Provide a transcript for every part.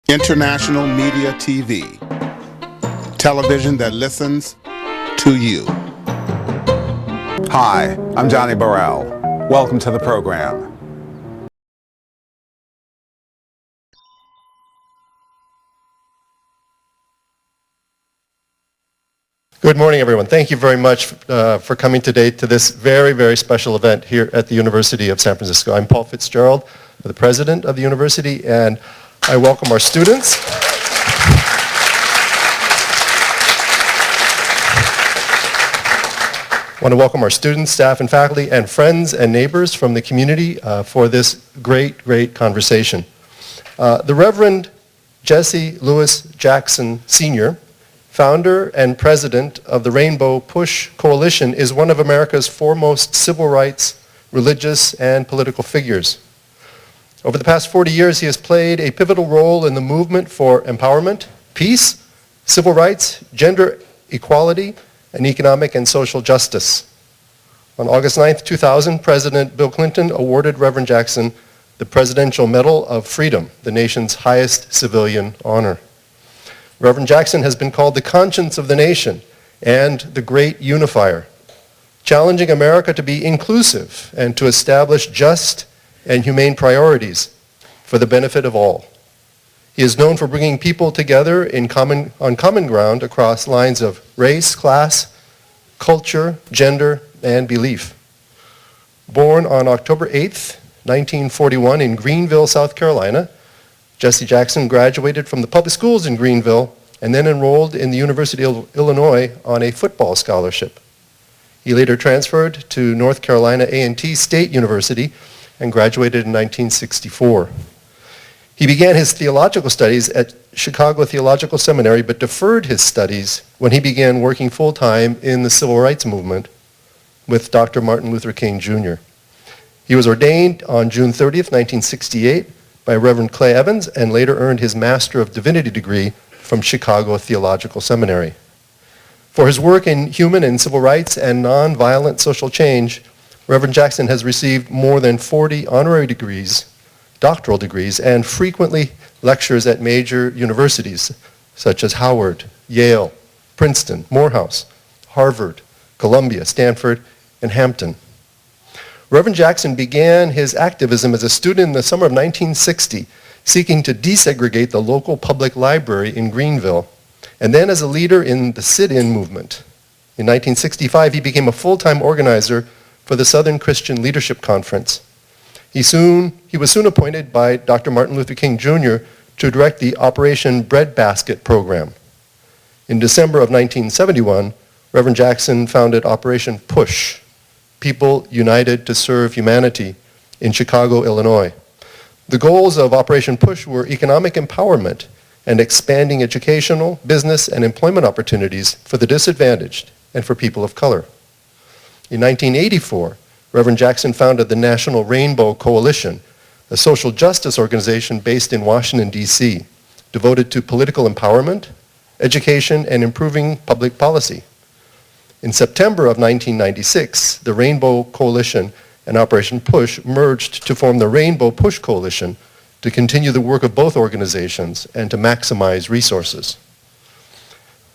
International Media TV. Television that listens to you. Hi, I'm Johnnie Burrell. Welcome to the program. Good morning, everyone. Thank you very much for coming today to this very, very special event here at the University of San Francisco. I'm Paul Fitzgerald, the president of the university, and I welcome our students. I want to welcome our students, staff, and faculty, and friends and neighbors from the community for this great, great conversation. The Reverend Jesse Lewis Jackson, Sr., founder and president of the Rainbow Push Coalition, is one of America's foremost civil rights, religious, and political figures. Over the past 40 years, he has played a pivotal role in the movement for empowerment, peace, civil rights, gender equality, and economic and social justice. On August 9, 2000, President Bill Clinton awarded Reverend Jackson the Presidential Medal of Freedom, the nation's highest civilian honor. Reverend Jackson has been called the conscience of the nation and the great unifier, challenging America to be inclusive and to establish just and humane priorities for the benefit of all. He is known for bringing people together on common ground across lines of race, class, culture, gender, and belief. Born on October 8, 1941 in Greenville, South Carolina, Jesse Jackson graduated from the public schools in Greenville and then enrolled in the University of Illinois on a football scholarship. He later transferred to North Carolina A&T State University and graduated in 1964. He began his theological studies at Chicago Theological Seminary, but deferred his studies when he began working full-time in the civil rights movement with Dr. Martin Luther King Jr. He was ordained on June 30th, 1968 by Reverend Clay Evans and later earned his Master of Divinity degree from Chicago Theological Seminary. For his work in human and civil rights and nonviolent social change, Reverend Jackson has received more than 40 honorary degrees, doctoral degrees, and frequently lectures at major universities such as Howard, Yale, Princeton, Morehouse, Harvard, Columbia, Stanford, and Hampton. Reverend Jackson began his activism as a student in the summer of 1960, seeking to desegregate the local public library in Greenville, and then as a leader in the sit-in movement. In 1965, he became a full-time organizer for the Southern Christian Leadership Conference. He was soon appointed by Dr. Martin Luther King Jr. to direct the Operation Breadbasket program. In December of 1971, Reverend Jackson founded Operation Push, People United to Serve Humanity, in Chicago, Illinois. The goals of Operation Push were economic empowerment and expanding educational, business, and employment opportunities for the disadvantaged and for people of color. In 1984, Reverend Jackson founded the National Rainbow Coalition, a social justice organization based in Washington, D.C., devoted to political empowerment, education, and improving public policy. In September of 1996, the Rainbow Coalition and Operation Push merged to form the Rainbow Push Coalition to continue the work of both organizations and to maximize resources.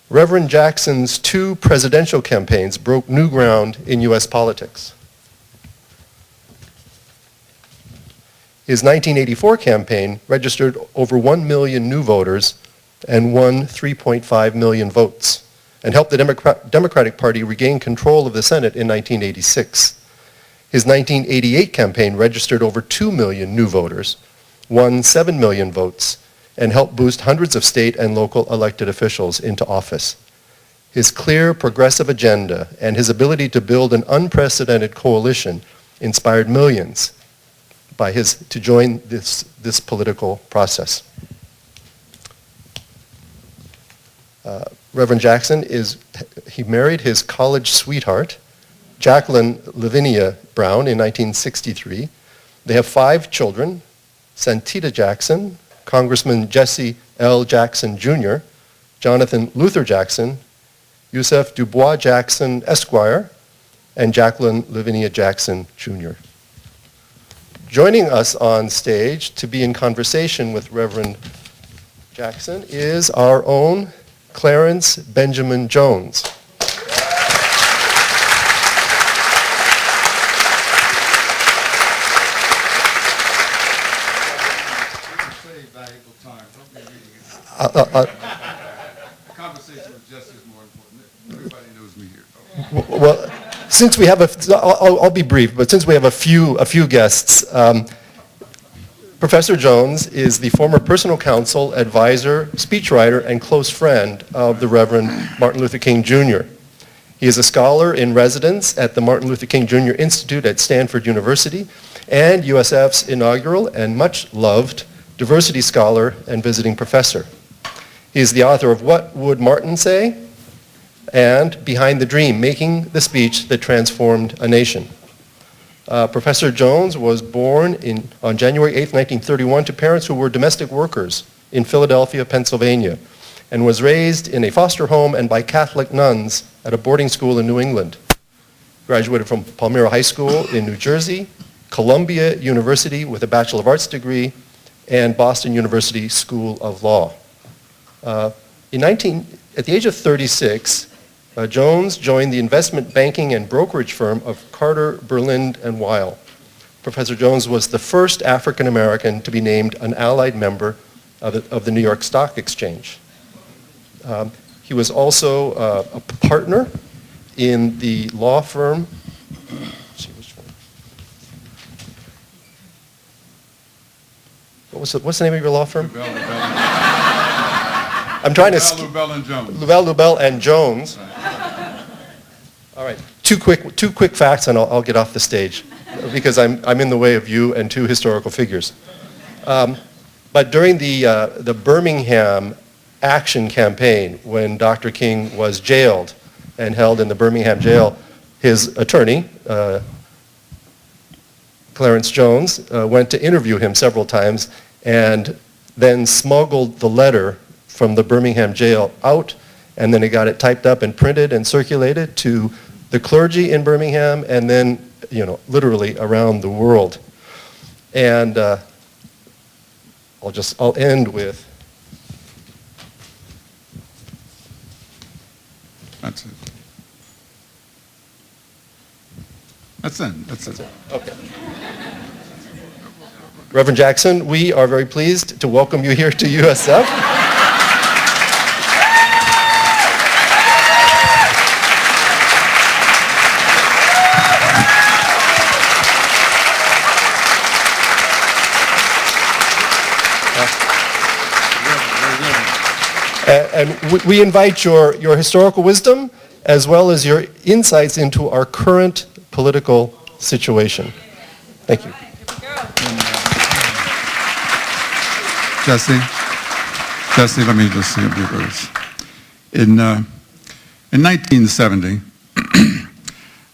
Reverend Jackson's two presidential campaigns broke new ground in U.S. politics. His 1984 campaign registered over 1 million new voters and won 3.5 million votes, and helped the Democratic Party regain control of the Senate in 1986. His 1988 campaign registered over 2 million new voters, won 7 million votes, and helped boost hundreds of state and local elected officials into office. His clear progressive agenda and his ability to build an unprecedented coalition inspired millions to join this political process. Reverend Jackson he married his college sweetheart, Jacqueline Lavinia Brown, in 1963. They have 5 children: Santita Jackson, Congressman Jesse L. Jackson Jr., Jonathan Luther Jackson, USF Dubois Jackson Esquire, and Jacqueline Lavinia Jackson Jr. Joining us on stage to be in conversation with Reverend Jackson is our own Clarence Benjamin Jones. The conversation with Jesse is more important. Everybody knows me here. Well, since we have I'll be brief, but since we have a few guests, Professor Jones is the former personal counsel, advisor, speechwriter, and close friend of the Reverend Martin Luther King Jr. He is a scholar in residence at the Martin Luther King Jr. Institute at Stanford University and USF's inaugural and much loved diversity scholar and visiting professor. He is the author of What Would Martin Say? And Behind the Dream, Making the Speech That Transformed a Nation. Professor Jones was born on January 8, 1931 to parents who were domestic workers in Philadelphia, Pennsylvania, and was raised in a foster home and by Catholic nuns at a boarding school in New England. Graduated from Palmyra High School in New Jersey, Columbia University with a Bachelor of Arts degree, and Boston University School of Law. At the age of 36, Jones joined the investment banking and brokerage firm of Carter, Berlind, and Weil. Professor Jones was the first African American to be named an allied member of the New York Stock Exchange. He was also a partner in the law firm. What's the name of your law firm? I'm trying to. Lubell and Jones. Lubell and Jones. All right, two quick facts, and I'll get off the stage because I'm in the way of you and two historical figures. But during the Birmingham Action Campaign, when Dr. King was jailed and held in the Birmingham jail, his attorney, Clarence Jones, went to interview him several times and then smuggled the letter from the Birmingham jail out, and then he got it typed up and printed and circulated to the clergy in Birmingham and then, literally around the world. And I'll end with. That's it. That's it. Okay. Reverend Jackson, we are very pleased to welcome you here to USF. And we invite your historical wisdom as well as your insights into our current political situation. Thank you. Jesse, let me just say a few words. In 1970,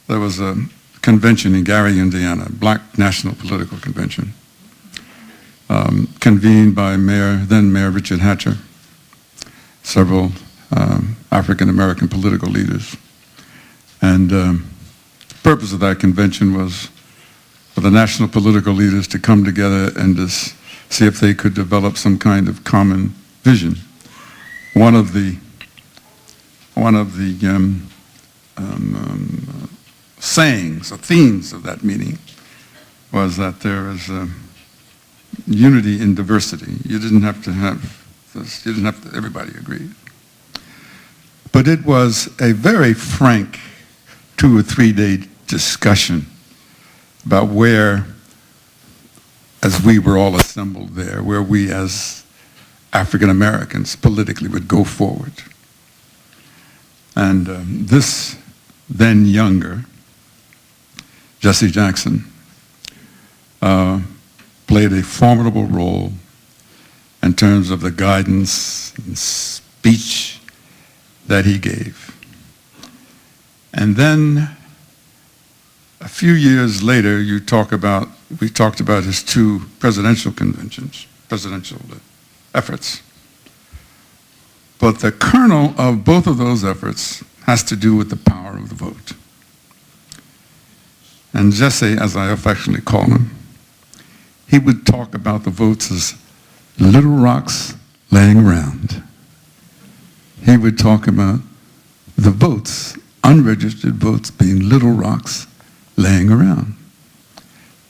there was a convention in Gary, Indiana, Black National Political Convention, convened by then Mayor Richard Hatcher, several African-American political leaders. And the purpose of that convention was for the national political leaders to come together and just see if they could develop some kind of common vision. One of the sayings or themes of that meeting was that there is unity in diversity. You didn't have to everybody agreed. But it was a very frank 2 or 3 day discussion about where, as we were all assembled there, where we as African Americans politically would go forward. And this then younger Jesse Jackson played a formidable role in terms of the guidance and speech that he gave. And then a few years later, we talked about his 2 presidential efforts. But the kernel of both of those efforts has to do with the power of the vote. And Jesse, as I affectionately call him, he would talk about the votes as little rocks laying around. He would talk about the votes, unregistered votes, being little rocks laying around.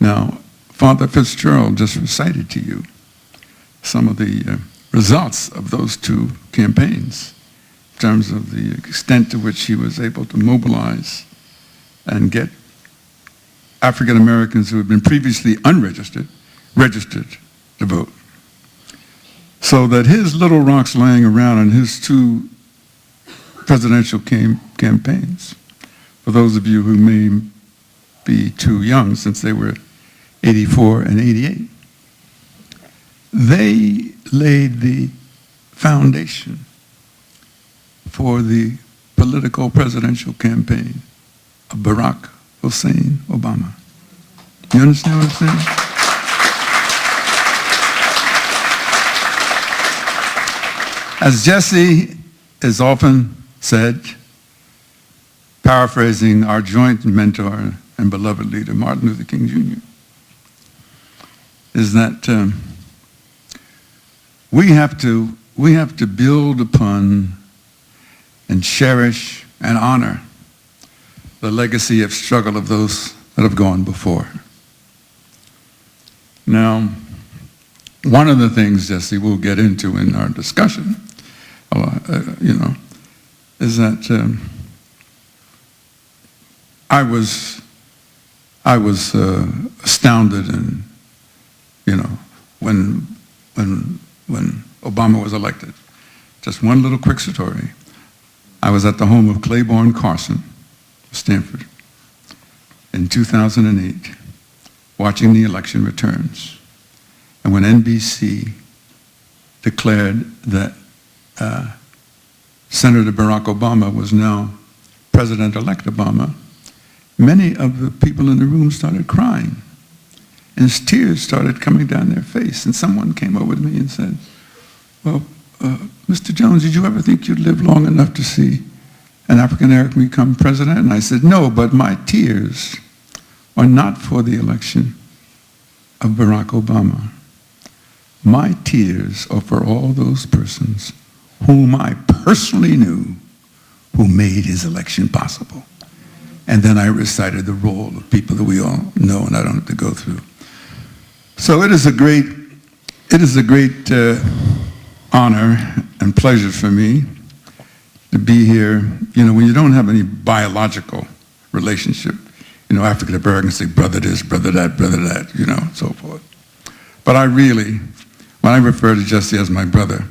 Now, Father Fitzgerald just recited to you some of the results of those two campaigns in terms of the extent to which he was able to mobilize and get African Americans who had been previously unregistered, registered to vote. So that his little rocks laying around in his two presidential campaigns, for those of you who may be too young since they were 84 and 88, they laid the foundation for the political presidential campaign of Barack Hussein Obama. You understand what I'm saying? As Jesse has often said, paraphrasing our joint mentor and beloved leader, Martin Luther King Jr., is that we have to build upon and cherish and honor the legacy of struggle of those that have gone before. Now, one of the things, Jesse, we'll get into in our discussion, is that I was astounded, and when Obama was elected. Just one little quick story. I was at the home of Claiborne Carson, Stanford, in 2008, watching the election returns. And when NBC declared that Senator Barack Obama was now President-elect Obama, many of the people in the room started crying. And tears started coming down their face. And someone came over to me and said, well, Mr. Jones, did you ever think you'd live long enough to see an African American become president? And I said, no, but my tears are not for the election of Barack Obama. My tears are for all those persons whom I personally knew who made his election possible. And then I recited the role of people that we all know and I don't have to go through. So it is a great honor and pleasure for me to be here. When you don't have any biological relationship, African Americans say brother this, brother that, so forth. But when I refer to Jesse as my brother,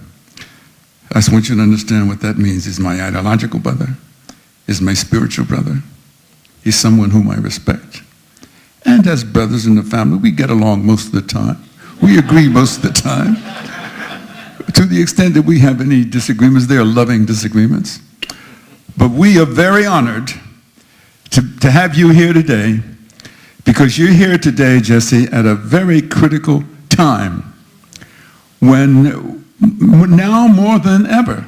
I just want you to understand what that means. He's my ideological brother. He's my spiritual brother. He's someone whom I respect. And as brothers in the family, we get along most of the time. We agree most of the time. To the extent that we have any disagreements, they are loving disagreements. But we are very honored to have you here today, because you're here today, Jesse, at a very critical time when now more than ever,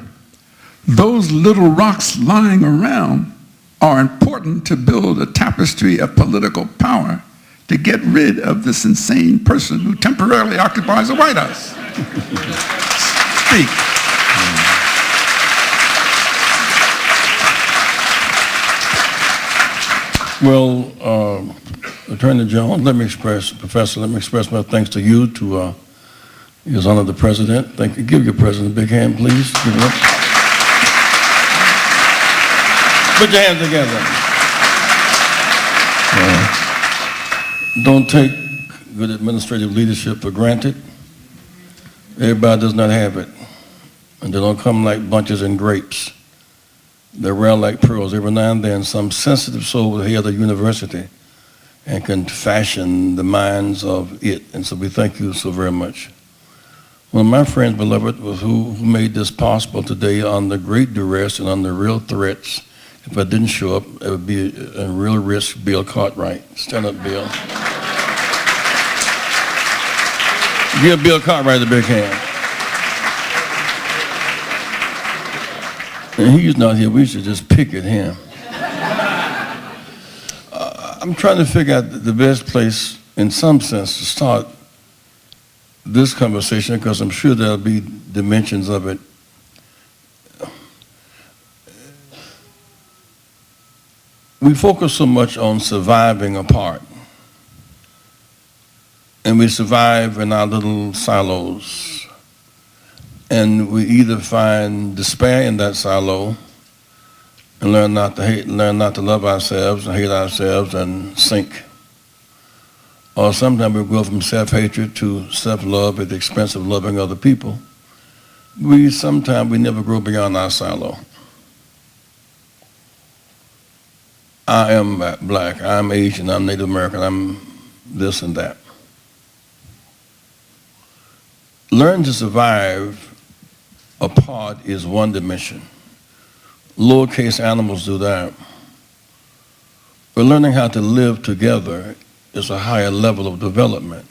those little rocks lying around are important to build a tapestry of political power to get rid of this insane person who temporarily occupies the White House. Speak. Well, Attorney Jones, Professor, let me express my thanks to you, to His Honor the President. Thank you. Give your President a big hand, please. Give it up. Put your hands together. Don't take good administrative leadership for granted. Everybody does not have it. And they don't come like bunches and grapes. They're rare like pearls. Every now and then, some sensitive soul will head the university and can fashion the minds of it. And so we thank you so very much. One of my friends, beloved, was who made this possible today under great duress and under real threats. If I didn't show up, it would be a real risk. Bill Cartwright. Stand up, Bill. Give Bill Cartwright a big hand. And he's not here. We should just pick at him. I'm trying to figure out the best place, in some sense, to start this conversation, because I'm sure there'll be dimensions of it. We focus so much on surviving apart. And we survive in our little silos. And we either find despair in that silo and learn not to hate, learn not to love ourselves and hate ourselves and sink. Or sometimes we go from self-hatred to self-love at the expense of loving other people. Sometimes we never grow beyond our silo. I am black, I'm Asian, I'm Native American, I'm this and that. Learn to survive apart is one dimension. Lowercase animals do that. But learning how to live together is a higher level of development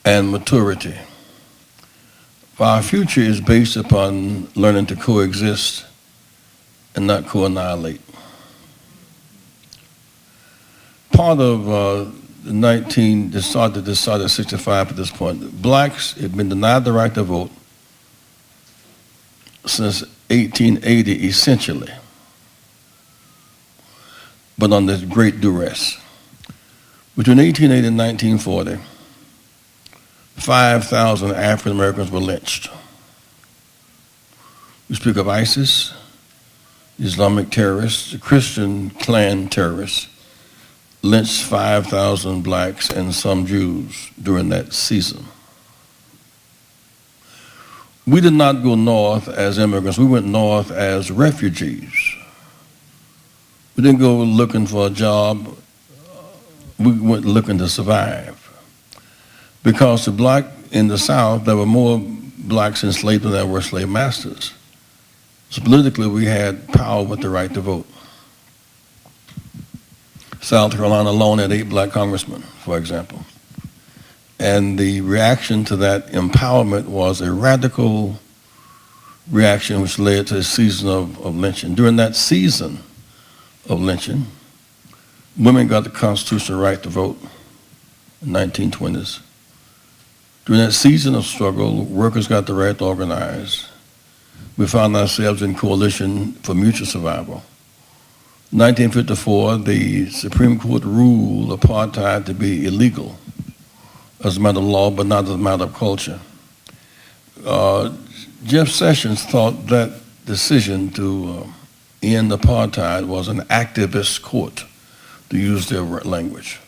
and maturity. Our future is based upon learning to coexist and not co-annihilate. Part of this started at 65 at this point. Blacks have been denied the right to vote since 1880, essentially, but under great duress. Between 1880 and 1940, 5,000 African Americans were lynched. We speak of ISIS, Islamic terrorists, the Christian Klan terrorists, lynched 5,000 blacks and some Jews during that season. We did not go north as immigrants. We went north as refugees. We didn't go looking for a job. We went looking to survive. Because the black in the South, there were more blacks enslaved than there were slave masters. So politically, we had power with the right to vote. South Carolina alone had 8 black congressmen, for example. And the reaction to that empowerment was a radical reaction which led to a season of lynching. During that season of lynching, women got the constitutional right to vote in the 1920s. During that season of struggle, workers got the right to organize. We found ourselves in coalition for mutual survival. In 1954, the Supreme Court ruled apartheid to be illegal as a matter of law, but not as a matter of culture. Jeff Sessions thought that decision to end apartheid was an activist court, to use their language.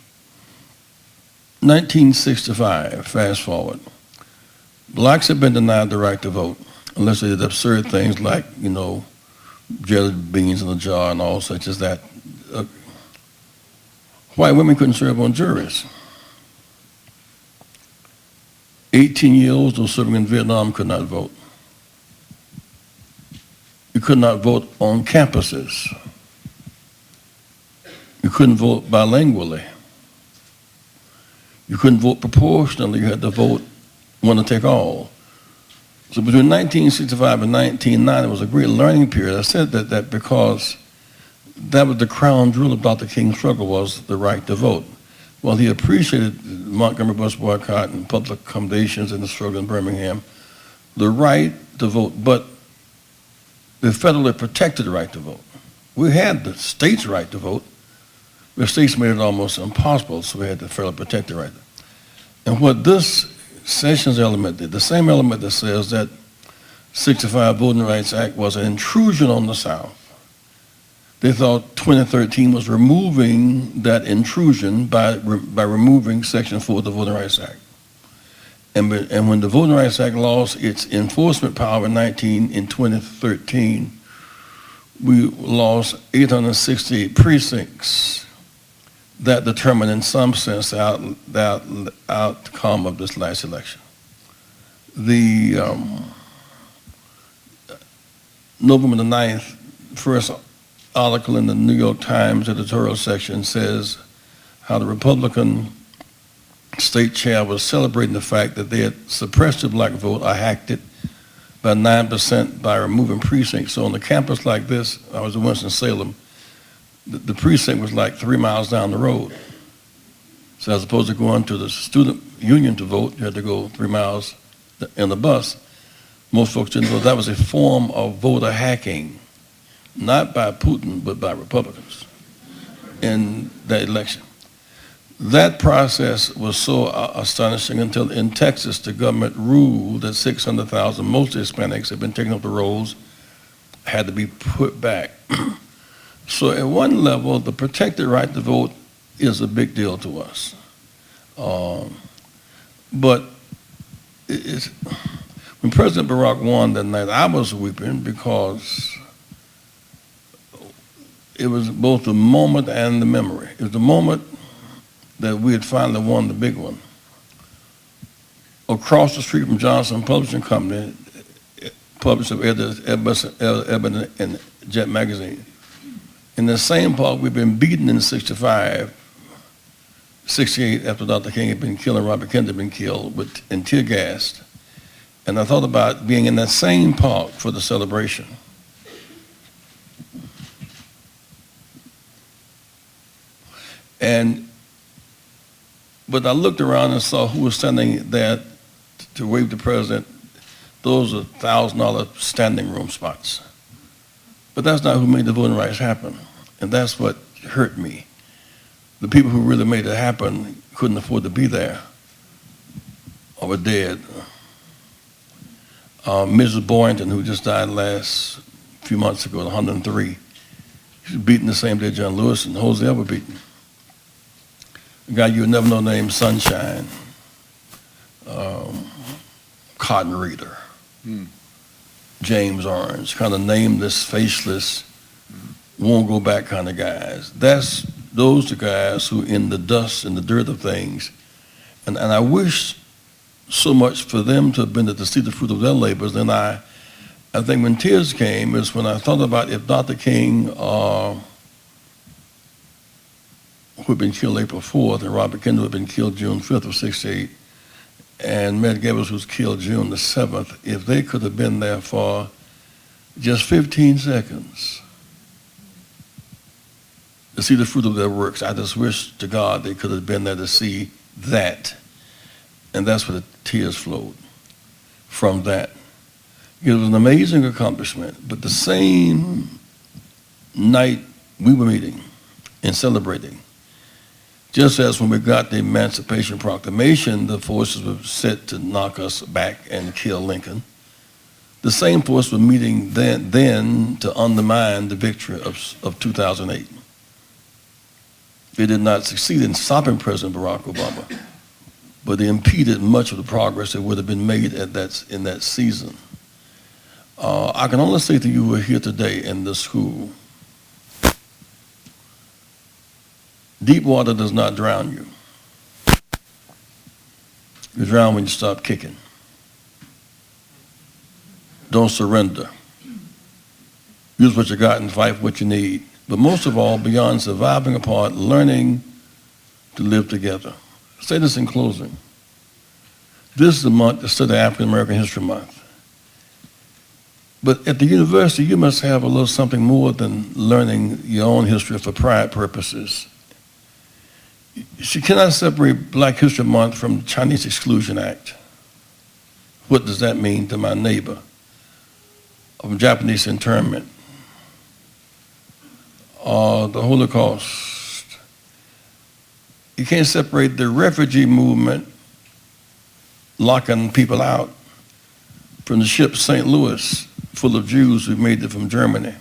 1965, fast forward. Blacks have been denied the right to vote, unless they did absurd things like, jellied beans in a jar and all such as that. White women couldn't serve on juries. 18-year-olds who were serving in Vietnam could not vote. You could not vote on campuses. You couldn't vote bilingually. You couldn't vote proportionally. You had to vote winner take all. So between 1965 and 1990 was a great learning period. I said that because that was the crown jewel about the King struggle, was the right to vote. Well, he appreciated the Montgomery bus boycott and public accommodations and the struggle in Birmingham, the right to vote, but the federally protected right to vote. We had the state's right to vote, but states made it almost impossible, so we had the federally protected right. And what this Sessions element did, the same element that says that 65 Voting Rights Act was an intrusion on the South. They thought 2013 was removing that intrusion by removing Section 4 of the Voting Rights Act. And when the Voting Rights Act lost its enforcement power in 2013, we lost 868 precincts. That determined in some sense the outcome of this last election. The November the 9th, first article in the New York Times editorial section says how the Republican state chair was celebrating the fact that they had suppressed the black vote or hacked it by 9% by removing precincts. So on a campus like this, I was in Winston-Salem, the precinct was like 3 miles down the road. So as opposed to going to the student Union to vote, you had to go 3 miles in the bus. Most folks didn't know that was a form of voter hacking, not by Putin, but by Republicans in that election. That process was so astonishing until in Texas, the government ruled that 600,000, most Hispanics had been taken off the rolls, had to be put back. So at one level, the protected right to vote is a big deal to us. But when President Barack won that night, I was weeping because it was both the moment and the memory. It was the moment that we had finally won the big one. Across the street from Johnson Publishing Company, publisher of Ebony and Jet magazine, in the same park we've been beaten in 65, 68 after Dr. King had been killed and Robert Kennedy had been killed and tear gassed. And I thought about being in that same park for the celebration. But I looked around and saw who was standing there to wave the president. Those are $1,000 standing room spots. But that's not who made the voting rights happen. And that's what hurt me. The people who really made it happen couldn't afford to be there or were dead. Mrs. Boynton, who just died last few months ago at 103, she was beaten the same day John Lewis and Hosea were beaten. A guy you would never know named Sunshine, Cotton Reader, James Orange, kind of nameless, faceless, won't go back kind of guys. Those are guys who in the dust and the dirt of things, and I wish so much for them to have been to see the fruit of their labors. Then I think when tears came is when I thought about if Dr. King, who had been killed April 4th, and Robert Kennedy who had been killed June 5th of 68, and Medgar Evers was killed June the 7th, if they could have been there for just 15 seconds to see the fruit of their works, I just wish to God they could have been there to see that. And that's where the tears flowed from that. It was an amazing accomplishment, but the same night we were meeting and celebrating, just as when we got the Emancipation Proclamation, the forces were set to knock us back and kill Lincoln. The same force were meeting then to undermine the victory of 2008. They did not succeed in stopping President Barack Obama, but they impeded much of the progress that would have been made in that season. I can only say to you who are here today in this school, deep water does not drown you. You drown when you stop kicking. Don't surrender. Use what you got and fight for what you need. But most of all, beyond surviving apart, learning to live together. I'll say this in closing. This is the month to study African American History Month. But at the university, you must have a little something more than learning your own history for pride purposes. You cannot separate Black History Month from the Chinese Exclusion Act. What does that mean to my neighbor? Of Japanese internment? Or the Holocaust? You can't separate the refugee movement locking people out from the ship St. Louis full of Jews who made it from Germany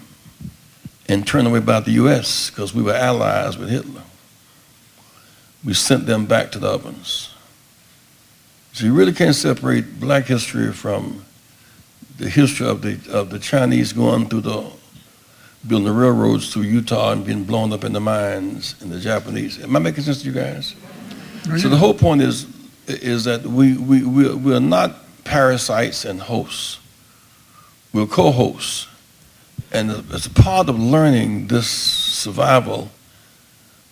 and turned away by the U.S. because we were allies with Hitler. We sent them back to the ovens. So you really can't separate Black history from the history of the Chinese going through building the railroads through Utah and being blown up in the mines, and the Japanese. Am I making sense to you guys? Oh, yeah. So the whole point is that we are not parasites and hosts. We're co-hosts. And as a part of learning this survival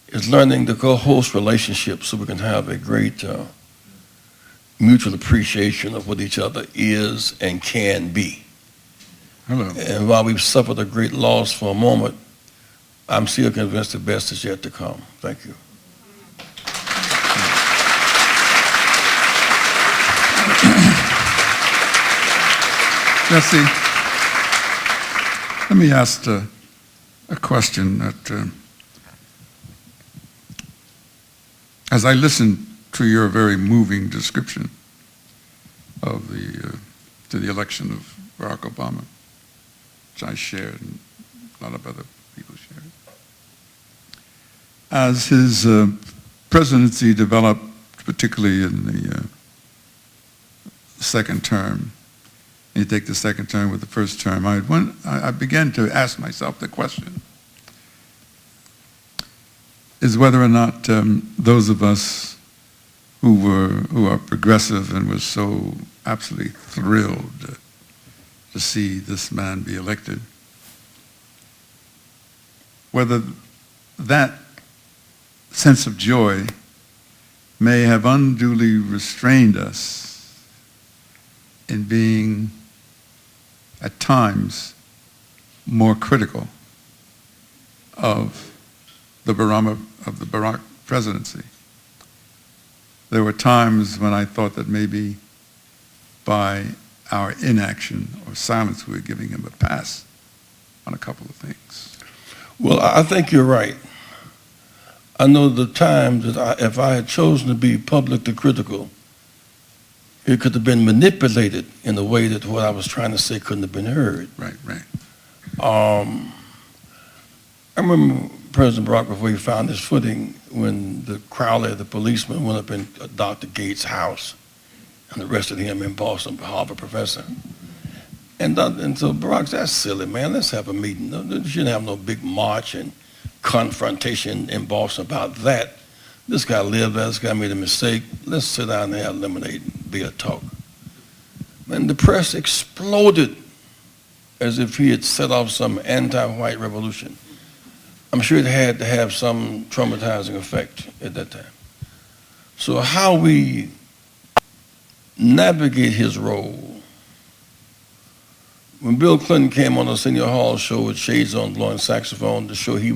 is learning the co-host relationship so we can have a great mutual appreciation of what each other is and can be. Hello. And while we've suffered a great loss for a moment, I'm still convinced the best is yet to come. Thank you. Jesse, let me ask a question that, as I listened to your very moving description of to the election of Barack Obama, which I shared and a lot of other people shared, as his presidency developed, particularly in the second term, you take the second term with the first term, I began to ask myself the question, is whether or not those of us who are progressive and were so absolutely thrilled to see this man be elected, whether that sense of joy may have unduly restrained us in being, at times, more critical of the Barack presidency. There were times when I thought that maybe by our inaction or silence we were giving him a pass on a couple of things. Well, I think you're right. I know the times that if I had chosen to be publicly critical, it could have been manipulated in a way that what I was trying to say couldn't have been heard. Right. I remember President Barack, before he found his footing, when the Crowley, the policeman, went up in Dr. Gates' house and arrested him in Boston, Harvard professor. And so Barack said, that's silly, man. Let's have a meeting. You shouldn't have no big march and confrontation in Boston about that. This guy lived there. This guy made a mistake. Let's sit down and have lemonade and beer talk. And the press exploded as if he had set off some anti-white revolution. I'm sure it had to have some traumatizing effect at that time. So how we navigate his role. When Bill Clinton came on the Senior Hall show with shades on, blowing saxophone to show he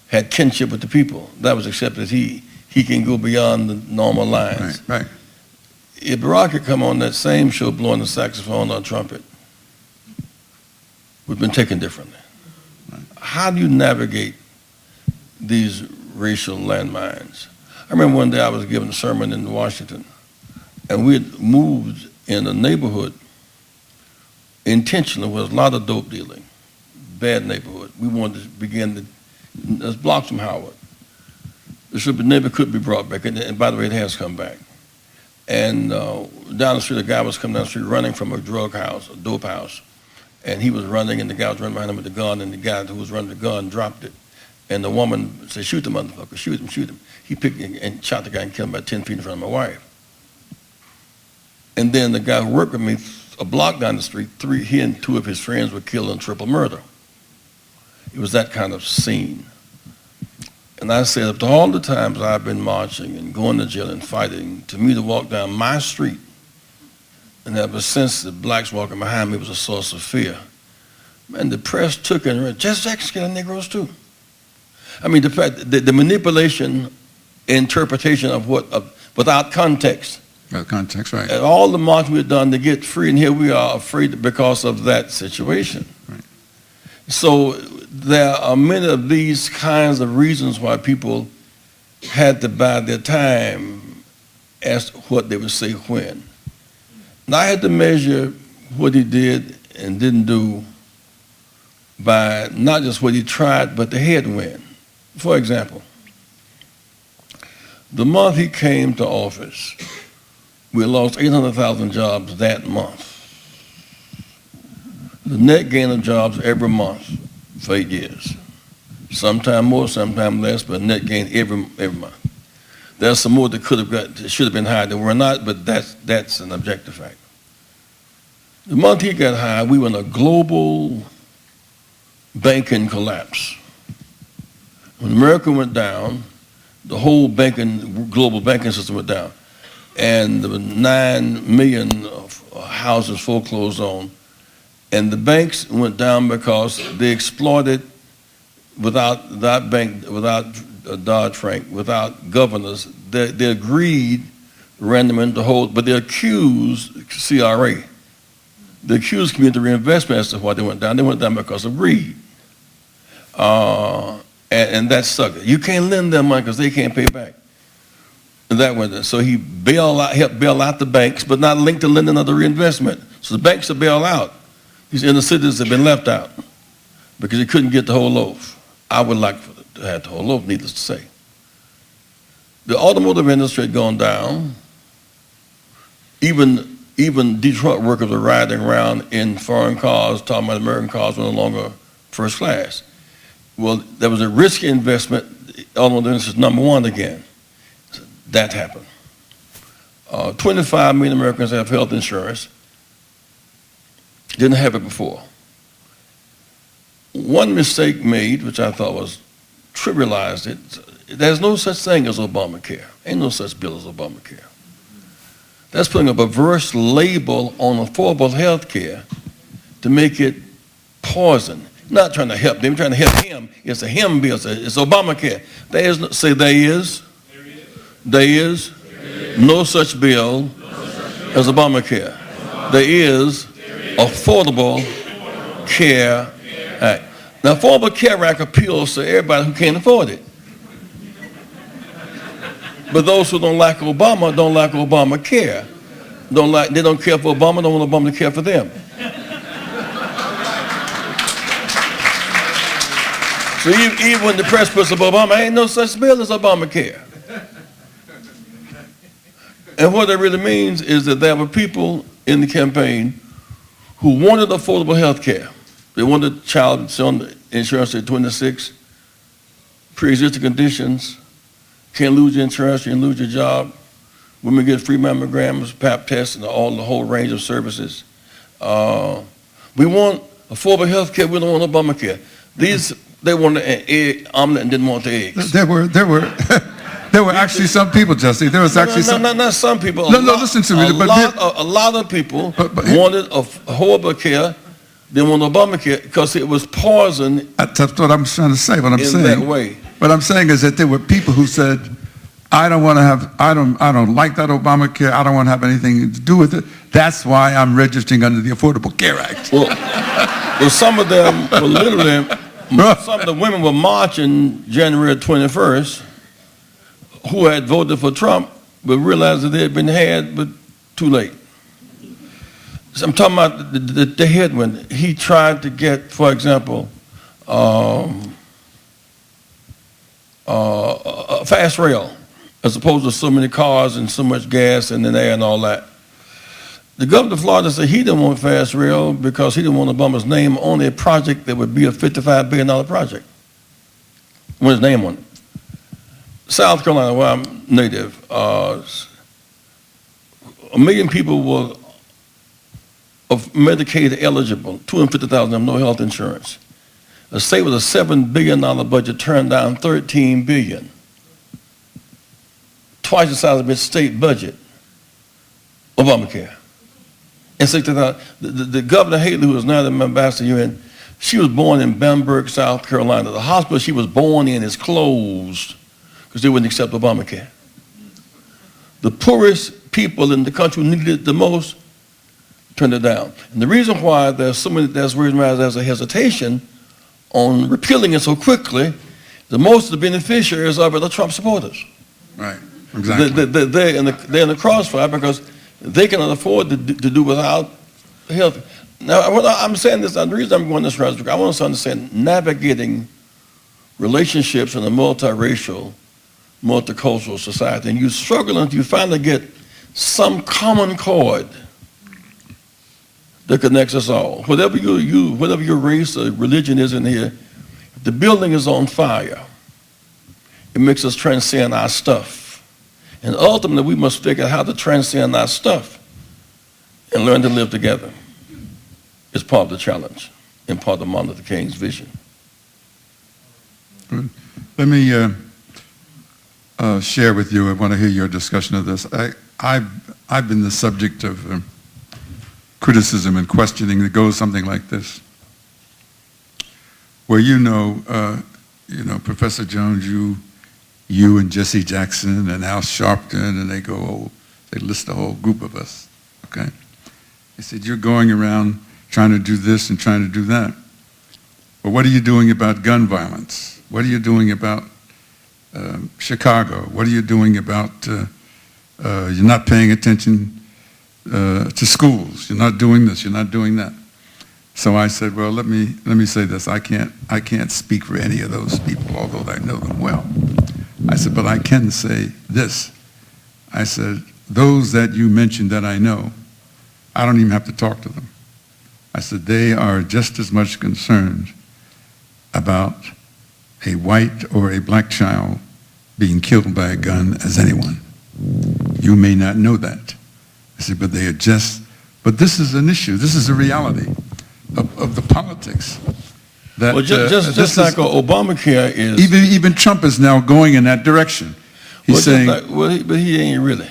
had kinship with the people, that was accepted. He can go beyond the normal lines. Right. If Barack had come on that same show blowing the saxophone or trumpet, we've been taken differently. Right. How do you navigate these racial landmines? I remember one day I was giving a sermon in Washington, and we had moved in a neighborhood intentionally with a lot of dope dealing, bad neighborhood. We wanted to begin there's blocks from Howard. The neighbor could be brought back, and by the way, it has come back. And down the street, a guy was coming down the street running from a drug house, a dope house, and he was running, and the guy was running behind him with the gun, and the guy who was running the gun dropped it. And the woman said, shoot the motherfucker, shoot him. He picked and shot the guy and killed him about 10 feet in front of my wife. And then the guy who worked with me, a block down the street, he and two of his friends were killed in triple murder. It was that kind of scene. And I said, after all the times I've been marching and going to jail and fighting, to me to walk down my street and have a sense that blacks walking behind me was a source of fear. Man, the press took it and read, Jesse Jackson killed Negroes too. I mean, the fact, the manipulation, interpretation of without context. Without context, right. And all the marching we've done to get free, and here we are afraid because of that situation. Right. So there are many of these kinds of reasons why people had to bide their time as to what they would say when. And I had to measure what he did and didn't do by not just what he tried, but the headwind. For example, the month he came to office, we lost 800,000 jobs that month. The net gain of jobs every month for 8 years. Sometime more, sometime less, but net gain every month. There's some more that should have been higher that were not, but that's an objective fact. The month he got high, we were in a global banking collapse. When America went down, the whole global banking system went down. And there were 9 million houses foreclosed on. And the banks went down because they exploited without Dodd-Frank, without governors. They agreed randomly to hold, but they accused CRA the accused community reinvestment as to why they went down. They went down because of greed. And that sucked. You can't lend them money because they can't pay back. And that went. So he helped bail out the banks, but not linked to lending or the reinvestment. So the banks are bailed out. These inner citizens have been left out because he couldn't get the whole loaf. I would like to have the whole loaf, needless to say. The automotive industry had gone down. Even Detroit workers are riding around in foreign cars, talking about American cars were no longer first class. Well, there was a risky investment. Automotive industry is number one again. That happened. 25 million Americans have health insurance. Didn't have it before. One mistake made, which I thought was trivialized it, there's no such thing as Obamacare. Ain't no such bill as Obamacare. That's putting a perverse label on affordable health care to make it poison. Not trying to help them, trying to help him. It's a him bill. It's Obamacare. There is no such bill as Obamacare. There is Affordable Care Act. Now, Affordable Care Act appeals to everybody who can't afford it. But those who don't like Obama don't like Obamacare. They don't care for Obama, don't want Obama to care for them. So even when the press puts up Obama, ain't no such bill as Obamacare. And what that really means is that there were people in the campaign who wanted affordable health care. They wanted child insurance at 26, pre-existing conditions, can't lose your insurance, you can lose your job. Women get free mammograms, pap tests, and the whole range of services. We want affordable health care, we don't want Obamacare. They wanted an egg omelet and didn't want the eggs. There were actually some people, Jesse. There was actually not some people. Listen to me. A lot of people wanted affordable care. They wanted Obamacare because it was poison. That's what I'm trying to say. What I'm saying. That way. What I'm saying is that there were people who said, I don't like that Obamacare. I don't want to have anything to do with it. That's why I'm registering under the Affordable Care Act. Well, some of them were literally. Some of the women were marching January 21st who had voted for Trump but realized that they had been had, but too late. So I'm talking about the headwind. He tried to get, for example, fast rail, as opposed to so many cars and so much gas in the air and all that. The governor of Florida said he didn't want fast rail because he didn't want Obama's name on a project that would be a $55 billion project. With his name on it. South Carolina, where I'm native, 1 million people were of Medicaid eligible, 250,000 of them no health insurance. A state with a $7 billion budget turned down $13 billion. Twice the size of its state budget. Obamacare. And 60,000. The governor Haley, who was now the ambassador to UN, she was born in Bamberg, South Carolina. The hospital she was born in is closed because they wouldn't accept Obamacare. The poorest people in the country who needed it the most turned it down. And the reason why there's a hesitation on repealing it so quickly, the most of the beneficiaries are the Trump supporters. Right, exactly. They're in the crossfire because they cannot afford to do without health. Now, I'm saying this, the reason I'm going this route is because I want us to understand navigating relationships in a multiracial, multicultural society. And you struggle until you finally get some common chord that connects us all. Whatever your race or religion is in here, if the building is on fire, it makes us transcend our stuff. And ultimately, we must figure out how to transcend our stuff and learn to live together. It's part of the challenge and part of Martin Luther King's vision. Good. Let me share with you. I want to hear your discussion of this. I've been the subject of criticism and questioning that goes something like this, where Professor Jones, you and Jesse Jackson and Al Sharpton, and they list a whole group of us, okay? He said, you're going around trying to do this and trying to do that. But what are you doing about gun violence? What are you doing about Chicago? What are you doing about you're not paying attention to schools? You're not doing this. You're not doing that. So I said, well, let me say this. I can't speak for any of those people, although I know them well. I said, but I can say this. I said, those that you mentioned that I know, I don't even have to talk to them. I said, they are just as much concerned about a white or a black child being killed by a gun as anyone. You may not know that. I said, but this is an issue. This is a reality of the politics. That, well, just like Obamacare is... Even Trump is now going in that direction. He's saying... but he ain't really.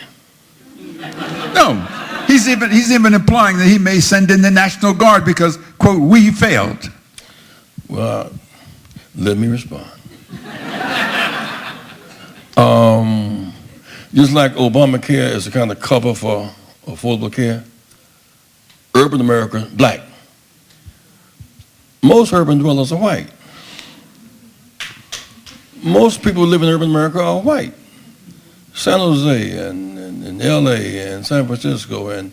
No. He's even implying that he may send in the National Guard because, quote, we failed. Well, let me respond. Just like Obamacare is a kind of cover for affordable care, urban America, black. Most urban dwellers are white. Most people who live in urban America are white. San Jose and LA and San Francisco and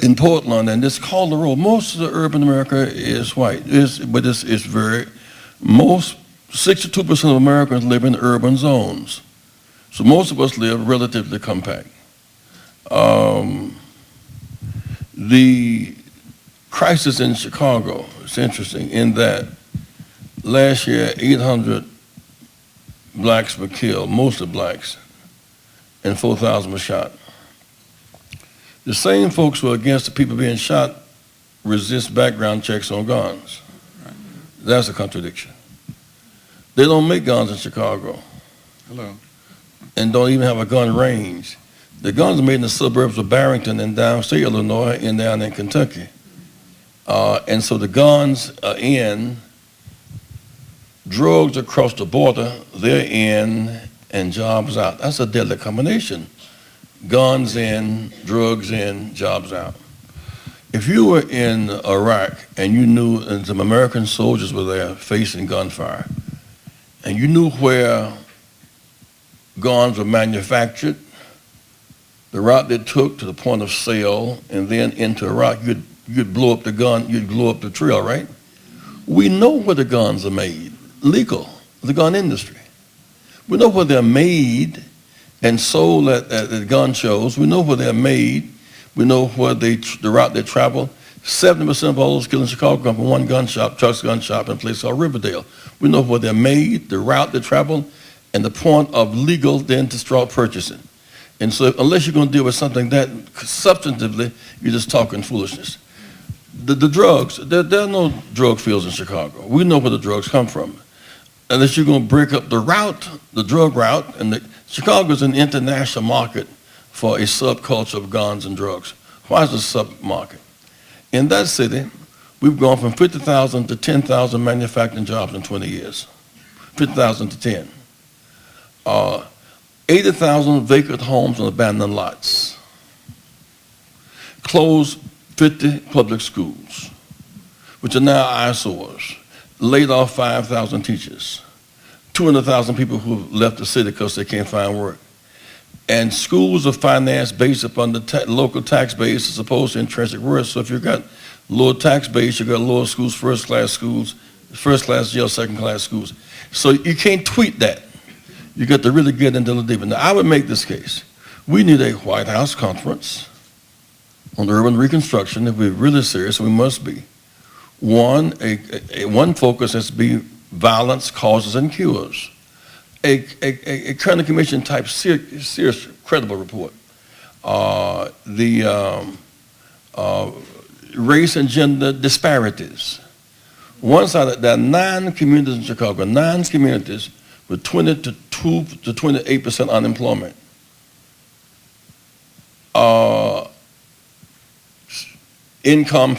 in Portland and this Calder Road, most of the urban America is white. But it's very, most 62% of Americans live in urban zones. So most of us live relatively compact. The crisis in Chicago is interesting in that last year 800 blacks were killed, mostly blacks, and 4,000 were shot. The same folks who are against the people being shot resist background checks on guns. That's a contradiction. They don't make guns in Chicago. Hello. And don't even have a gun range. The guns are made in the suburbs of Barrington and downstate Illinois and down in Kentucky. And so the guns are in, drugs across the border, they're in, and jobs out. That's a deadly combination. Guns in, drugs in, jobs out. If you were in Iraq and you knew and some American soldiers were there facing gunfire, and you knew where guns were manufactured, the route they took to the point of sale, and then into Iraq, you'd blow up the gun, you'd blow up the trail, right? We know where the guns are made, legal, the gun industry. We know where they're made and sold at gun shows. We know where they're made. We know where the route they travel. 70% of all those killed in Chicago come from one gun shop, Chuck's Gun Shop, in a place called Riverdale. We know where they're made, the route they travel, and the point of legal then to start purchasing. And so unless you're going to deal with something that substantively, you're just talking foolishness. The drugs, there are no drug fields in Chicago. We know where the drugs come from. Unless you're going to break up the route, the drug route, and Chicago is an international market for a subculture of guns and drugs. Why is it a sub-market? In that city, we've gone from 50,000 to 10,000 manufacturing jobs in 20 years. 50,000 to 10. 80,000 vacant homes and abandoned lots. Closed 50 public schools, which are now eyesores. Laid off 5,000 teachers. 200,000 people who have left the city because they can't find work. And schools are financed based upon the local tax base as opposed to intrinsic worth. So if you've got lower tax base, you've got lower schools, first class jail, second class schools. So you can't tweet that. You got to really get into the deep. Now I would make this case. We need a White House conference on urban reconstruction. If we're really serious, we must be. One focus has to be violence, causes, and cures. A Kerner Commission type serious, credible report. Race and gender disparities. One side, there are 9 communities in Chicago, 9 communities with 20 to 28% unemployment. Income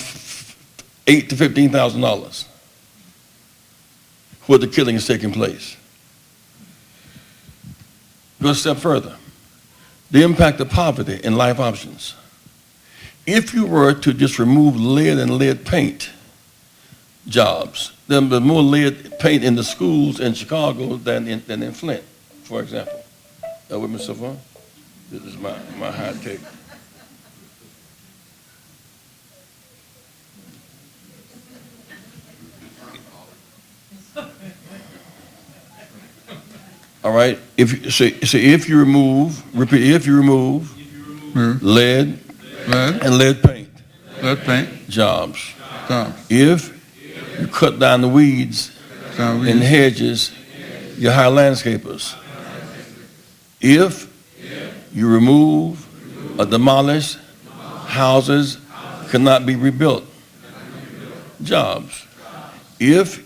$8,000 to $15,000 where the killing is taking place. Go a step further. The impact of poverty in life options. If you were to just remove lead and lead paint jobs, there's more lead paint in the schools in Chicago than in Flint, for example. Are with me so far? This is my hot take. All right. If you remove lead and lead paint jobs. If you cut down the weeds in hedges, you hire landscapers. If you remove or demolish houses cannot be rebuilt, jobs. If